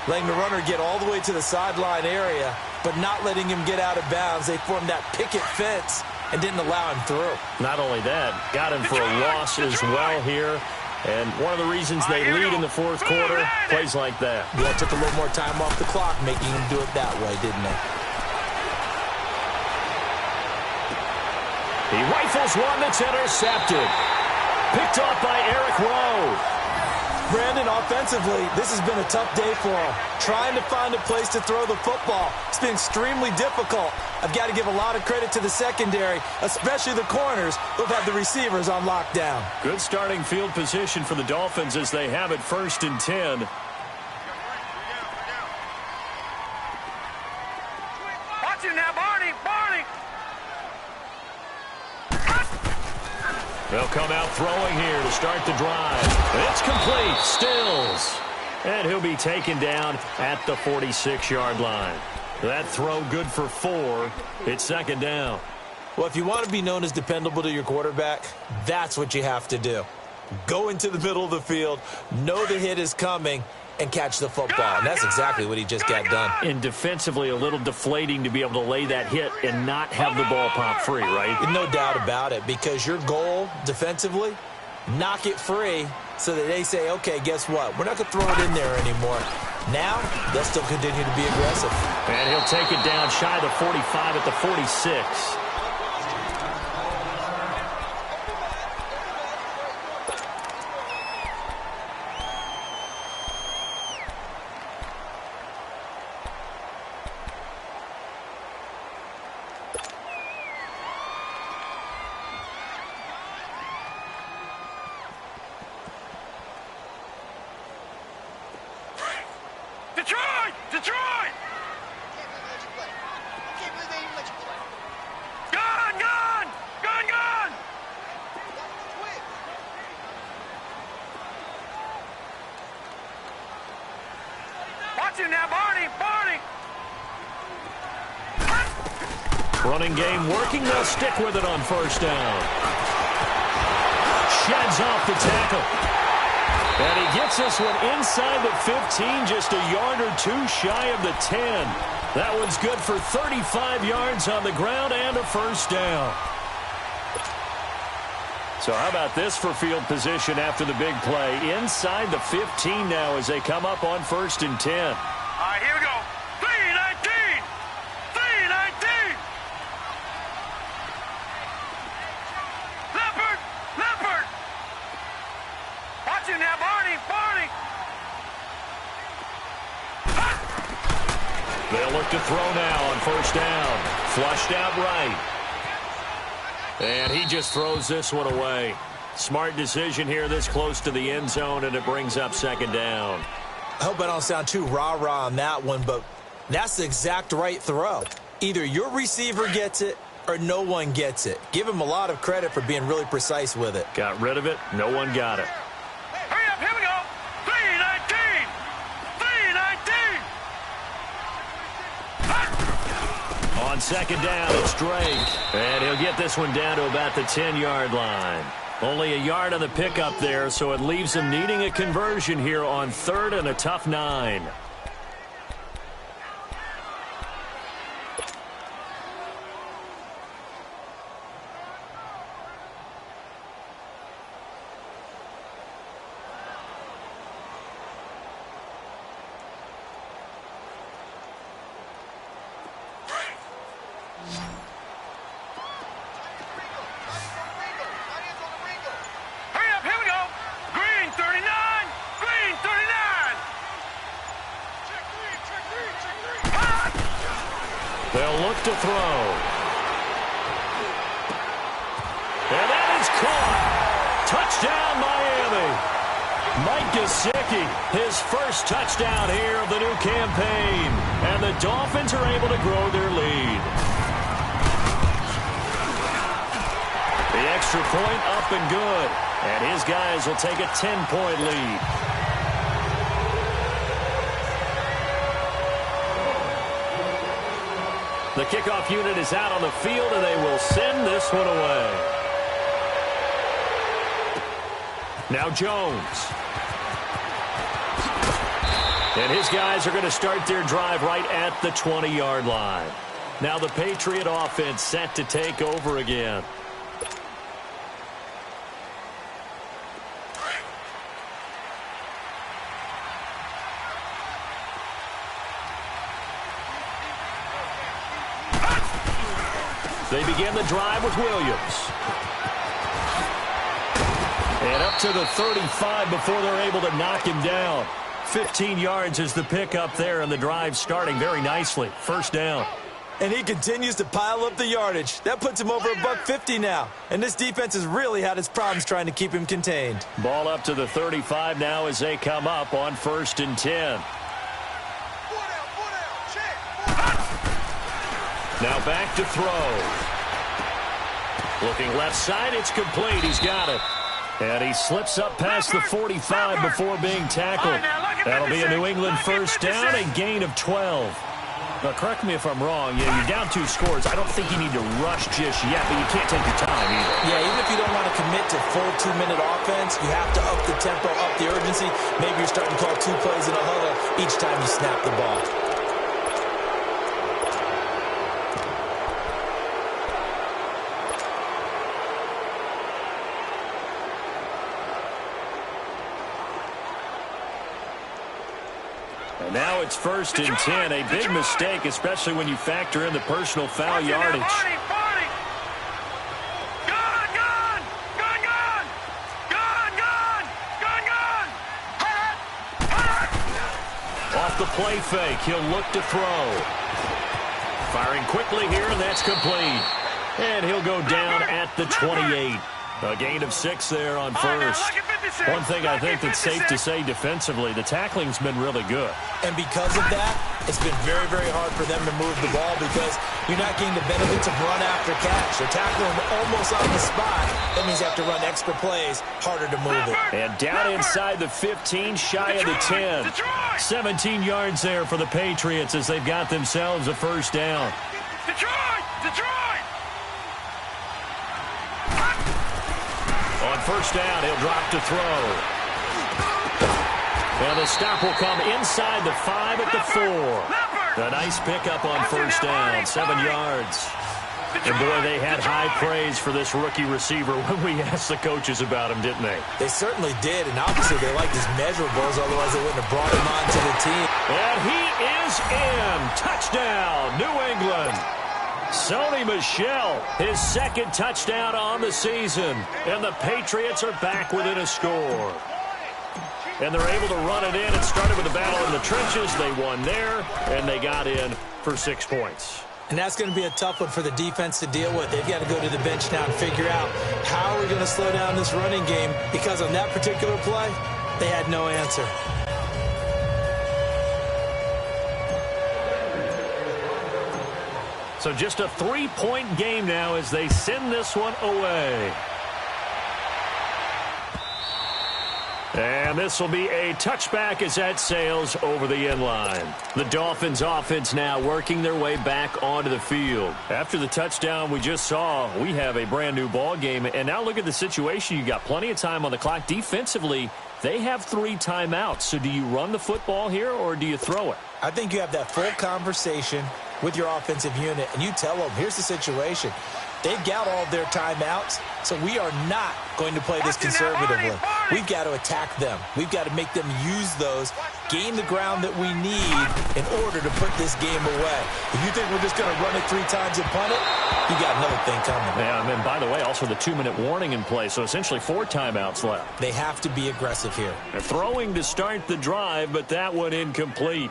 letting the runner get all the way to the sideline area, but not letting him get out of bounds. They formed that picket fence and didn't allow him through. Not only that, got him for a loss as well here. And one of the reasons they lead in the fourth quarter, plays like that. Yeah, took a little more time off the clock, making him do it that way, didn't they? He rifles one that's intercepted. Picked off by Eric Rowe. Brandon, offensively, this has been a tough day for him. Trying to find a place to throw the football. It's been extremely difficult. I've got to give a lot of credit to the secondary, especially the corners who've had the receivers on lockdown. Good starting field position for the Dolphins as they have it 1st and 10. Watch it now, Barney. They'll come out throwing here to start the drive. It's complete. Stills. And he'll be taken down at the 46-yard line. That throw good for 4. It's 2nd down. Well, if you want to be known as dependable to your quarterback, that's what you have to do. Go into the middle of the field, know the hit is coming, and catch the football. And that's exactly what he just got done. And defensively, a little deflating to be able to lay that hit and not have the ball pop free, right? No doubt about it, because your goal defensively, knock it free so that they say, okay, guess what? We're not going to throw it in there anymore. Now, they'll still continue to be aggressive. And he'll take it down shy of the 45 at the 46. Detroit! Gun! Watch him now, Barney! Running game working. They'll stick with it on 1st down. Sheds off the tackle. And he gets this one inside the 15, just a yard or 2 shy of the 10. That one's good for 35 yards on the ground and a 1st down. So how about this for field position after the big play? Inside the 15 now as they come up on 1st and 10. All right, here we go. 3-19! Leopard! Watch him now, Barney! They'll look to throw now on 1st down. Flushed out right. And he just throws this one away. Smart decision here this close to the end zone, and it brings up 2nd down. I hope I don't sound too rah-rah on that one, but that's the exact right throw. Either your receiver gets it or no one gets it. Give him a lot of credit for being really precise with it. Got rid of it. No one got it. Hurry up, here we go! 3-19! On 2nd down, it's Drake. And he'll get this one down to about the 10-yard line. Only a yard on the pickup there, so it leaves him needing a conversion here on 3rd and a tough 9. They'll look to throw. And that is caught. Touchdown, Miami. Mike Gesicki, his first touchdown here of the new campaign. And the Dolphins are able to grow their lead. The extra point up and good. And his guys will take a 10-point lead. The kickoff unit is out on the field, and they will send this one away. Now Jones. And his guys are going to start their drive right at the 20-yard line. Now the Patriot offense set to take over again. They begin the drive with Williams. And up to the 35 before they're able to knock him down. 15 yards is the pickup there, and the drive starting very nicely. First down. And he continues to pile up the yardage. That puts him over $150 now. And this defense has really had its problems trying to keep him contained. Ball up to the 35 now as they come up on 1st and 10. Now back to throw. Looking left side, it's complete. He's got it. And he slips up past the 45 before being tackled. That'll be a New England first down, a gain of 12. Now, correct me if I'm wrong. Yeah, you're down 2 scores. I don't think you need to rush just yet, but you can't take your time either. Yeah, even if you don't want to commit to full 2-minute offense, you have to up the tempo, up the urgency. Maybe you're starting to call 2 plays in a huddle each time you snap the ball. Now it's 1st and 10. A big mistake, especially when you factor in the personal foul yardage. Off the play fake, he'll look to throw. Firing quickly here, and that's complete. And he'll go down at the 28. A gain of 6 there on first. One thing I think that's safe to say defensively, the tackling's been really good. And because of that, it's been very, very hard for them to move the ball because you're not getting the benefits of run after catch. They're tackling almost on the spot. That means you have to run extra plays, harder to move it. And down inside the 15, shy of the 10. 17 yards there for the Patriots as they've got themselves a first down. Detroit! On first down, he'll drop to throw. And the stop will come inside the 5 at the 4. A nice pickup on first down, 7 yards. And boy, they had high praise for this rookie receiver when we asked the coaches about him, didn't they? They certainly did, and obviously they liked his measurables, otherwise they wouldn't have brought him on to the team. And he is in. Touchdown, New England. Sony Michel, his 2nd touchdown on the season. And the Patriots are back within a score. And they're able to run it in. It started with a battle in the trenches. They won there, and they got in for 6 points. And that's going to be a tough one for the defense to deal with. They've got to go to the bench now and figure out how we're going to slow down this running game, because on that particular play, they had no answer. So just a 3-point game now as they send this one away. And this will be a touchback as that sails over the end line. The Dolphins offense now working their way back onto the field. After the touchdown we just saw, we have a brand new ball game. And now look at the situation. You got plenty of time on the clock. Defensively, they have 3 timeouts. So do you run the football here or do you throw it? I think you have that full conversation with your offensive unit, and you tell them, here's the situation. They've got all their timeouts, so we are not going to play this conservatively. We've got to attack them. We've got to make them use those, gain the ground that we need in order to put this game away. If you think we're just going to run it 3 times and punt it, you got another thing coming. Yeah, and then, by the way, also the 2-minute warning in play, so essentially 4 timeouts left. They have to be aggressive here. They're throwing to start the drive, but that one incomplete.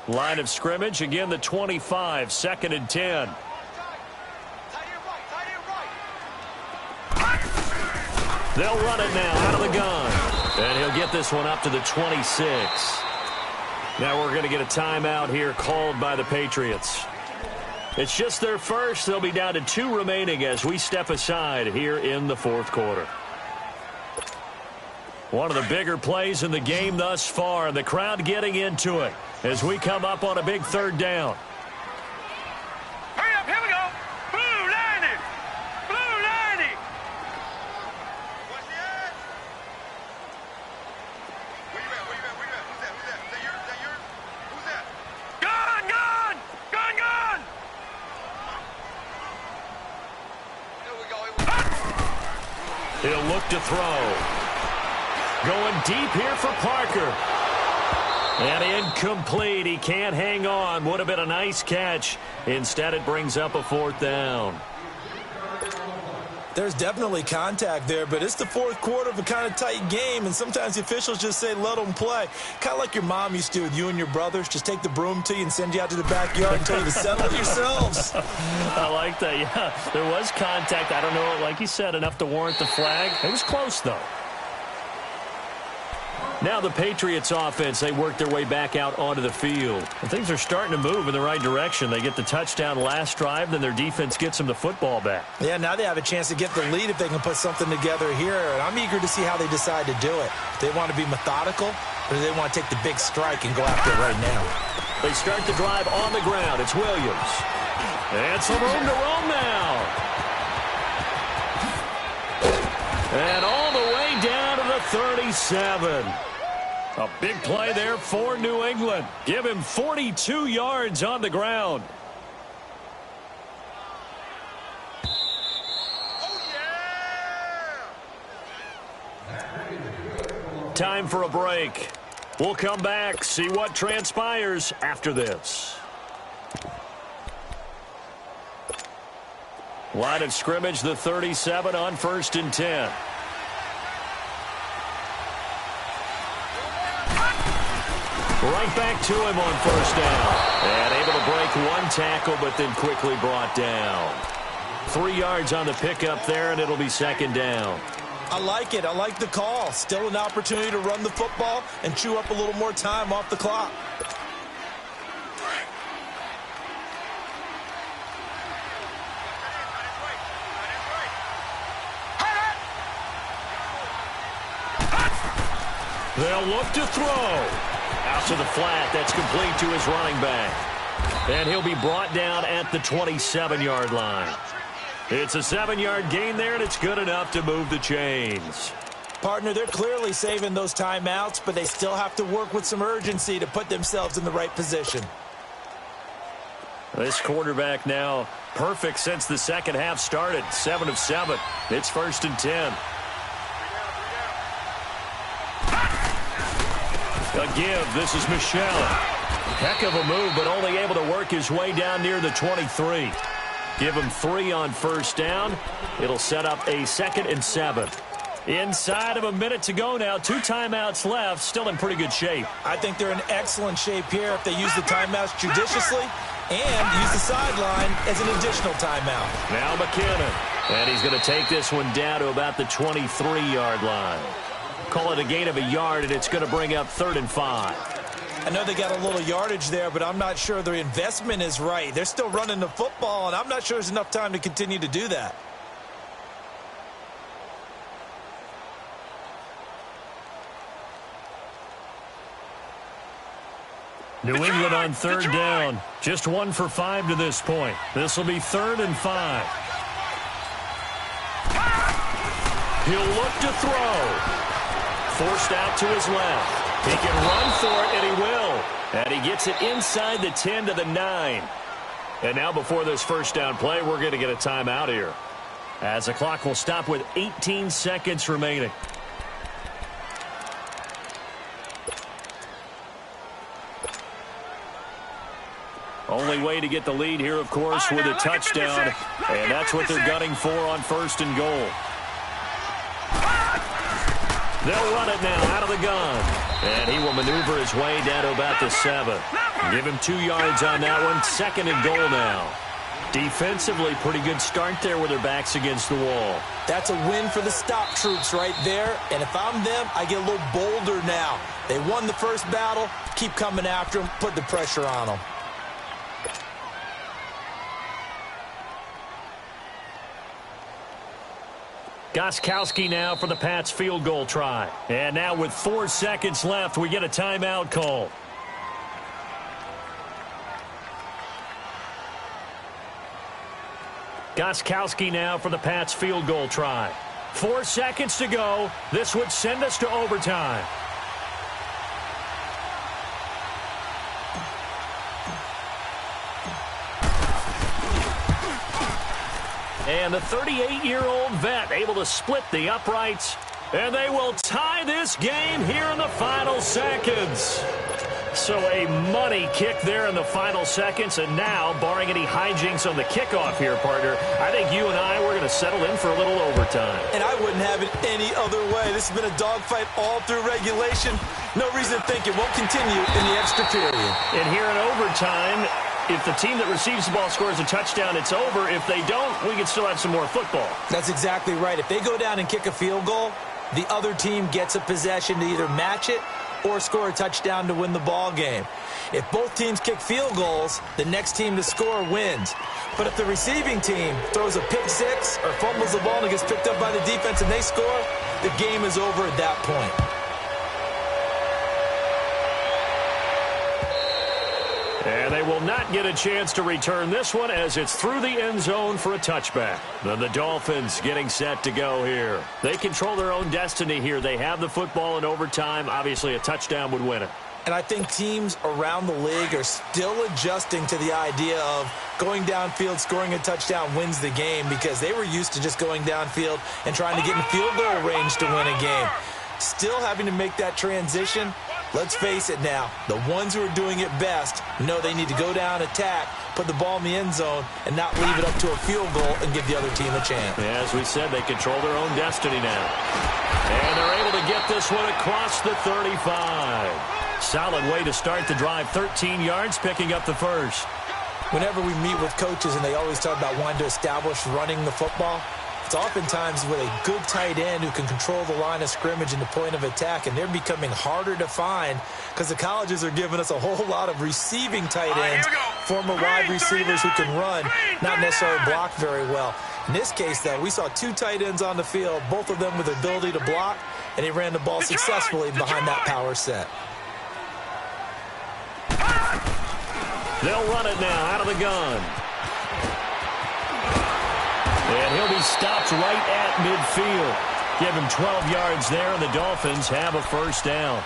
Line of scrimmage, again the 25, 2nd and 10. They'll run it now out of the gun. And he'll get this one up to the 26. Now we're going to get a timeout here called by the Patriots. It's just their first. They'll be down to 2 remaining as we step aside here in the 4th quarter. One of the bigger plays in the game thus far, and the crowd getting into it as we come up on a big 3rd down. Hurry up, here we go. Blue 90. Blue 90. What's the ad? Where you at? Who's that? Is that yours? Who's that? Gun! Gun! He'll look to throw. Going deep here for Parker. And incomplete. He can't hang on. Would have been a nice catch. Instead, it brings up a 4th down. There's definitely contact there, but it's the 4th quarter of a kind of tight game, and sometimes the officials just say, let them play. Kind of like your mom used to with you and your brothers. Just take the broom to you and send you out to the backyard and tell you to settle it yourselves. I like that, yeah. There was contact. I don't know, like you said, enough to warrant the flag. It was close, though. Now the Patriots offense, they work their way back out onto the field. And things are starting to move in the right direction. They get the touchdown last drive, then their defense gets them the football back. Yeah, now they have a chance to get the lead if they can put something together here. And I'm eager to see how they decide to do it. Do they want to be methodical, or do they want to take the big strike and go after it right now? They start the drive on the ground. It's Williams. And some room to roam now. And all the way down to the 37. A big play there for New England. Give him 42 yards on the ground. Time for a break. We'll come back, see what transpires after this. Line of scrimmage, the 37 on 1st and 10. Right back to him on 1st down. And able to break one tackle, but then quickly brought down. 3 yards on the pickup there, and it'll be 2nd down. I like it. I like the call. Still an opportunity to run the football and chew up a little more time off the clock. They'll look to throw. Out to the flat. That's complete to his running back. And he'll be brought down at the 27-yard line. It's a 7-yard gain there, and it's good enough to move the chains. Partner, they're clearly saving those timeouts, but they still have to work with some urgency to put themselves in the right position. This quarterback now perfect since the second half started. 7 of 7. It's 1st and 10. A give. This is Michelle. Heck of a move, but only able to work his way down near the 23. Give him 3 on 1st down. It'll set up a 2nd and 7. Inside of a minute to go now. 2 timeouts left. Still in pretty good shape. I think they're in excellent shape here if they use the timeouts judiciously and use the sideline as an additional timeout. Now McKinnon. And he's going to take this one down to about the 23-yard line. Call it a gain of a yard, and it's going to bring up 3rd and 5. I know they got a little yardage there, but I'm not sure the investment is right. They're still running the football, and I'm not sure there's enough time to continue to do that. New England on 3rd down. Just 1 for 5 to this point. This will be 3rd and 5. He'll look to throw. Forced out to his left. He can run for it, and he will. And he gets it inside the 10 to the 9. And now before this 1st down play, we're going to get a timeout here, as the clock will stop with 18 seconds remaining. Only way to get the lead here, of course, with a touchdown. And that's what they're gunning for on 1st and goal. They'll run it now out of the gun. And he will maneuver his way down to about the 7. Give him 2 yards on that one. 2nd and goal now. Defensively, pretty good start there with their backs against the wall. That's a win for the stop troops right there. And if I'm them, I get a little bolder now. They won the first battle. Keep coming after them. Put the pressure on them. Gostkowski now for the Pats field goal try. And now with 4 seconds left, we get a timeout call. Gostkowski now for the Pats field goal try. 4 seconds to go. This would send us to overtime. And the 38-year-old vet able to split the uprights. And they will tie this game here in the final seconds. So a money kick there in the final seconds. And now, barring any hijinks on the kickoff here, partner, I think you and I, we're going to settle in for a little overtime. And I wouldn't have it any other way. This has been a dogfight all through regulation. No reason to think it won't continue in the extra period. And here in overtime, if the team that receives the ball scores a touchdown, it's over. If they don't, we can still have some more football. That's exactly right. If they go down and kick a field goal, the other team gets a possession to either match it or score a touchdown to win the ball game. If both teams kick field goals, the next team to score wins. But if the receiving team throws a pick six or fumbles the ball and it gets picked up by the defense and they score, the game is over at that point. And they will not get a chance to return this one as it's through the end zone for a touchback. Then the Dolphins getting set to go here. They control their own destiny here. They have the football in overtime. Obviously, a touchdown would win it. And I think teams around the league are still adjusting to the idea of going downfield, scoring a touchdown wins the game, because they were used to just going downfield and trying to get in field goal range to win a game. Still having to make that transition. Let's face it now, the ones who are doing it best know they need to go down, attack, put the ball in the end zone, and not leave it up to a field goal and give the other team a chance. As we said, they control their own destiny now. And they're able to get this one across the 35. Solid way to start the drive, 13 yards, picking up the first. Whenever we meet with coaches and they always talk about wanting to establish running the football, it's oftentimes with a good tight end who can control the line of scrimmage and the point of attack, and they're becoming harder to find because the colleges are giving us a whole lot of receiving tight ends, former wide receivers who can run, not necessarily block very well. In this case, though, we saw two tight ends on the field, both of them with the ability to block, and he ran the ball successfully behind that power set. They'll run it now out of the gun. And he'll be stopped right at midfield. Give him 12 yards there, and the Dolphins have a first down.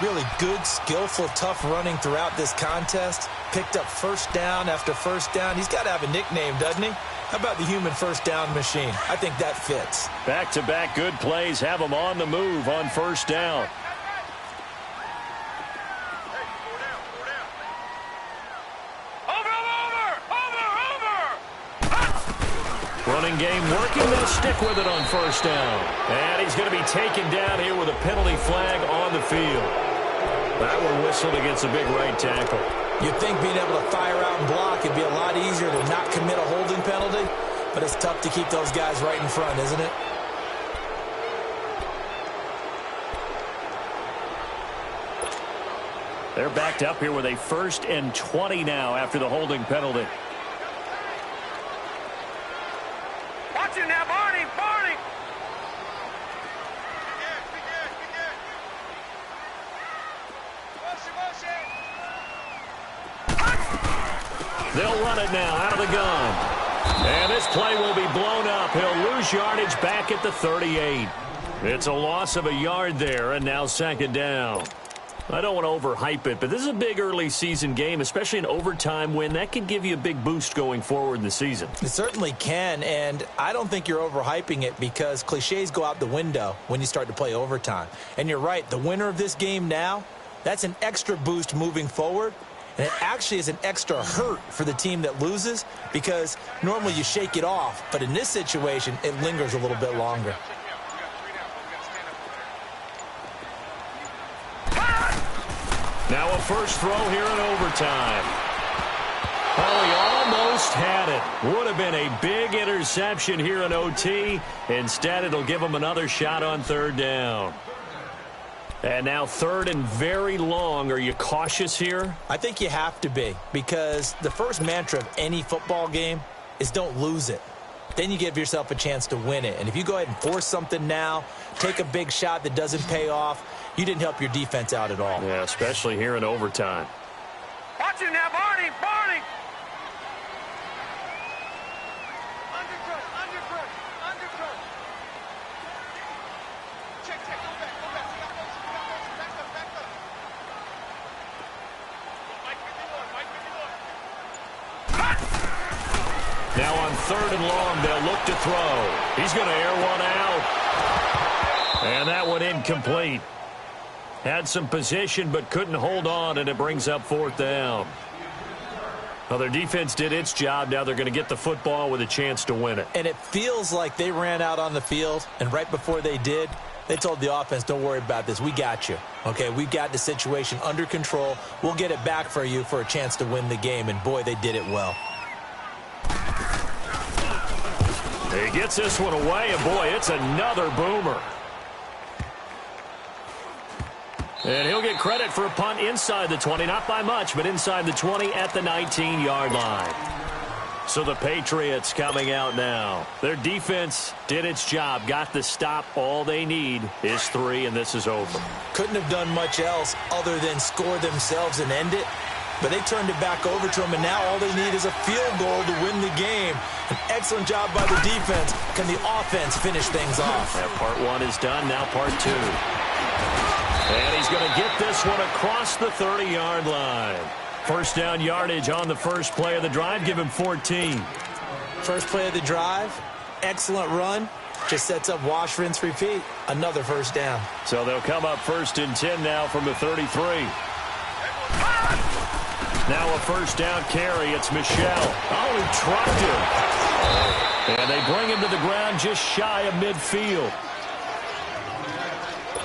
Really good, skillful, tough running throughout this contest. Picked up first down after first down. He's got to have a nickname, doesn't he? How about the human first down machine? I think that fits. Back-to-back good plays have him on the move on first down. Running game working. They'll stick with it on first down. And he's going to be taken down here with a penalty flag on the field. That one whistled against a big right tackle. You'd think being able to fire out and block would be a lot easier to not commit a holding penalty, but it's tough to keep those guys right in front, isn't it? They're backed up here with a 1st and 20 now after the holding penalty. Watch it now, Barney, Barney. They'll run it now out of the gun. And this play will be blown up. He'll lose yardage back at the 38. It's a loss of a yard there, and now second down. I don't want to overhype it, but this is a big early season game, especially an overtime win. That can give you a big boost going forward in the season. It certainly can, and I don't think you're overhyping it because cliches go out the window when you start to play overtime. And you're right, the winner of this game now, that's an extra boost moving forward, and it actually is an extra hurt for the team that loses because normally you shake it off, but in this situation, it lingers a little bit longer. Now a first throw here in overtime. Oh, he almost had it. Would have been a big interception here in OT. Instead, it'll give him another shot on third down. And now third and very long. Are you cautious here? I think you have to be because the first mantra of any football game is don't lose it. Then you give yourself a chance to win it. And if you go ahead and force something now, take a big shot that doesn't pay off, you didn't help your defense out at all. Yeah, especially here in overtime. Watch it now, Barney, Barney. Undercut, undercut, undercut. Check, check, go back, go back. We got motion, back up, back up. Mike, Now on 3rd and long, they'll look to throw. He's going to air one out. And that one incomplete. Had some position but couldn't hold on, and it brings up 4th down. Well, their defense did its job. Now they're going to get the football with a chance to win it. And it feels like they ran out on the field, and right before they did, they told the offense, don't worry about this. We got you. Okay, we got the situation under control. We'll get it back for you for a chance to win the game. And, boy, they did it well. He gets this one away, and, boy, it's another boomer. And he'll get credit for a punt inside the 20. Not by much, but inside the 20 at the 19-yard line. So the Patriots coming out now. Their defense did its job, got the stop. All they need is 3, and this is over. Couldn't have done much else other than score themselves and end it. But they turned it back over to them, and now all they need is a field goal to win the game. An excellent job by the defense. Can the offense finish things off? That part 1 is done, now part 2. And he's going to get this one across the 30-yard line. First down yardage on the first play of the drive. Give him 14. First play of the drive. Excellent run. Just sets up wash, rinse, repeat. Another first down. So they'll come up 1st and 10 now from the 33. Now a first down carry. It's Michel. Oh, he trucked him. And they bring him to the ground just shy of midfield.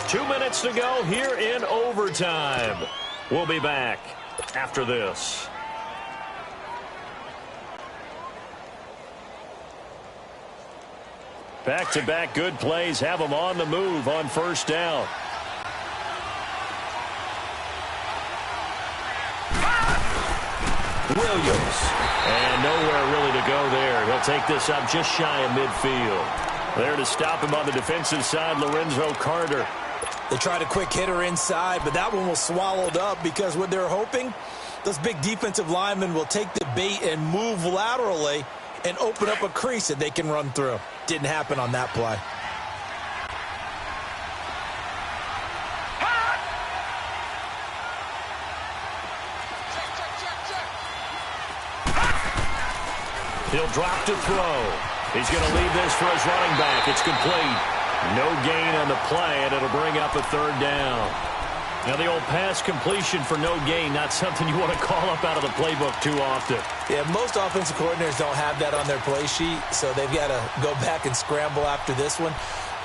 2 minutes to go here in overtime. We'll be back after this. Back-to-back good plays have them on the move on first down. Williams. And nowhere really to go there. He'll take this up just shy of midfield. There to stop him on the defensive side, Lorenzo Carter. They tried a quick hitter inside, but that one was swallowed up because what they're hoping, those big defensive linemen will take the bait and move laterally and open up a crease that they can run through. Didn't happen on that play. He'll drop to throw. He's going to leave this for his running back. It's complete. No gain on the play, and it'll bring up a 3rd down. Now, the old pass completion for no gain, not something you want to call up out of the playbook too often. Yeah, most offensive coordinators don't have that on their play sheet, so they've got to go back and scramble after this one.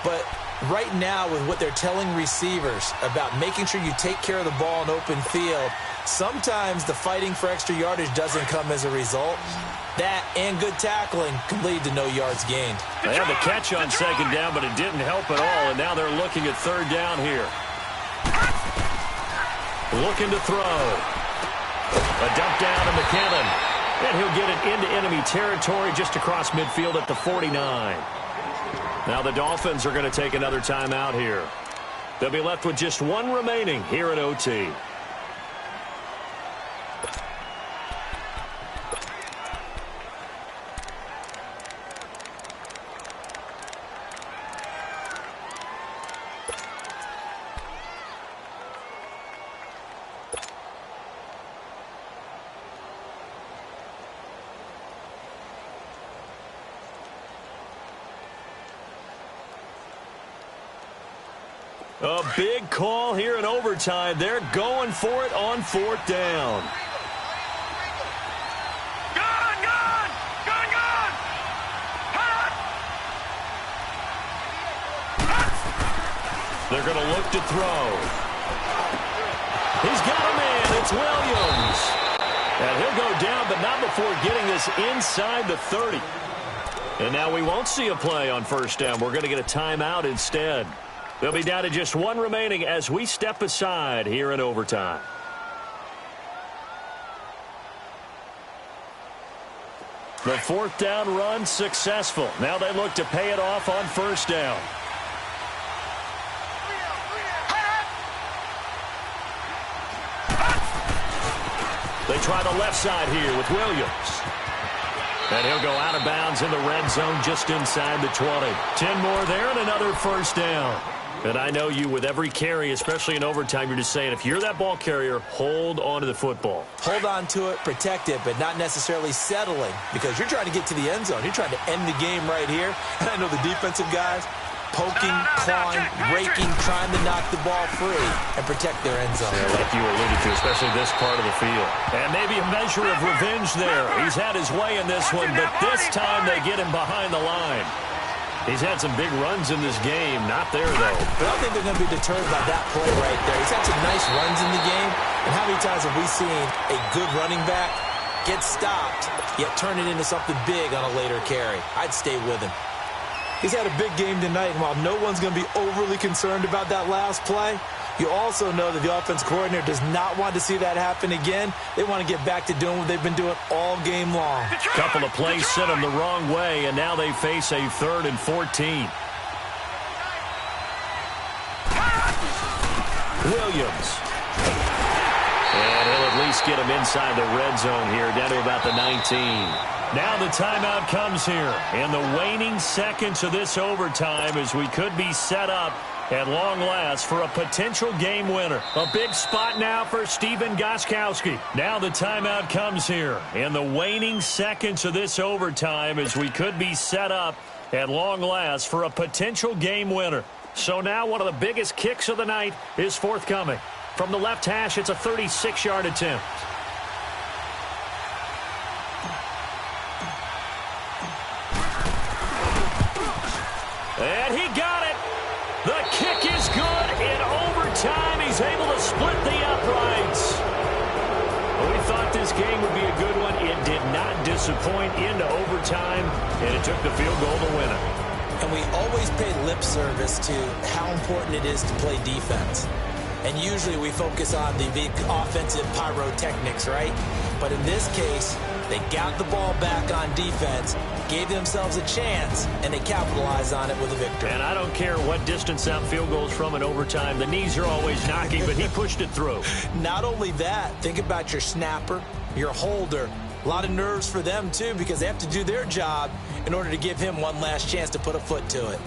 But right now, with what they're telling receivers about making sure you take care of the ball in open field, sometimes the fighting for extra yardage doesn't come as a result. That and good tackling can lead to no yards gained. They had the catch on 2nd down, but it didn't help at all, and now they're looking at 3rd down here. Looking to throw. A dump down to McKinnon. And he'll get it into enemy territory just across midfield at the 49. Now the Dolphins are going to take another timeout here. They'll be left with just 1 remaining here at OT. A big call here in overtime. They're going for it on 4th down. Gun! They're going to look to throw. He's got a man. It's Williams. And he'll go down, but not before getting this inside the 30. And now we won't see a play on 1st down. We're going to get a timeout instead. They'll be down to just 1 remaining as we step aside here in overtime. The 4th down run successful. Now they look to pay it off on 1st down. They try the left side here with Williams. And he'll go out of bounds in the red zone just inside the 20. 10 more there and another 1st down. And I know you, with every carry, especially in overtime, you're just saying, if you're that ball carrier, hold on to the football. Hold on to it, protect it, but not necessarily settling, because you're trying to get to the end zone. You're trying to end the game right here. And I know the defensive guys poking, clawing, raking, trying to knock the ball free and protect their end zone. Yeah, like you alluded to, especially this part of the field. And maybe a measure of revenge there. He's had his way in this one, but this time they get him behind the line. He's had some big runs in this game. Not there, though. But I don't think they're going to be deterred by that play right there. He's had some nice runs in the game. And how many times have we seen a good running back get stopped, yet turn it into something big on a later carry? I'd stay with him. He's had a big game tonight, and while no one's going to be overly concerned about that last play, you also know that the offense coordinator does not want to see that happen again. They want to get back to doing what they've been doing all game long. Couple of plays sent them the wrong way, and now they face a 3rd and 14. Williams. And he'll at least get him inside the red zone here, down to about the 19. Now the timeout comes here in the waning seconds of this overtime, as we could be set up at long last for a potential game winner. A big spot now for Stephen Gostkowski. Now the timeout comes here in the waning seconds of this overtime, as we could be set up at long last for a potential game winner. So now one of the biggest kicks of the night is forthcoming. From the left hash, it's a 36-yard attempt. And he got it. The kick is good. In overtime, he's able to split the uprights. Well, we thought this game would be a good one. It did not disappoint into overtime, and it took the field goal to win it. And we always pay lip service to how important it is to play defense. And usually we focus on the offensive pyrotechnics, right? But in this case, they got the ball back on defense, gave themselves a chance, and they capitalized on it with a victory. And I don't care what distance that field goes from in overtime. The knees are always knocking, but he pushed it through. Not only that, think about your snapper, your holder. A lot of nerves for them, too, because they have to do their job in order to give him one last chance to put a foot to it.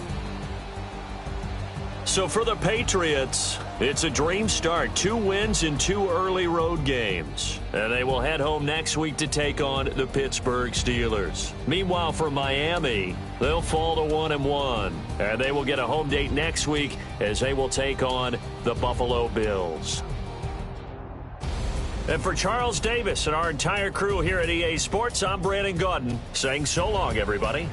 So for the Patriots, it's a dream start. 2 wins in 2 early road games. And they will head home next week to take on the Pittsburgh Steelers. Meanwhile, for Miami, they'll fall to 1-1. And they will get a home date next week as they will take on the Buffalo Bills. And for Charles Davis and our entire crew here at EA Sports, I'm Brandon Gaudin saying so long, everybody.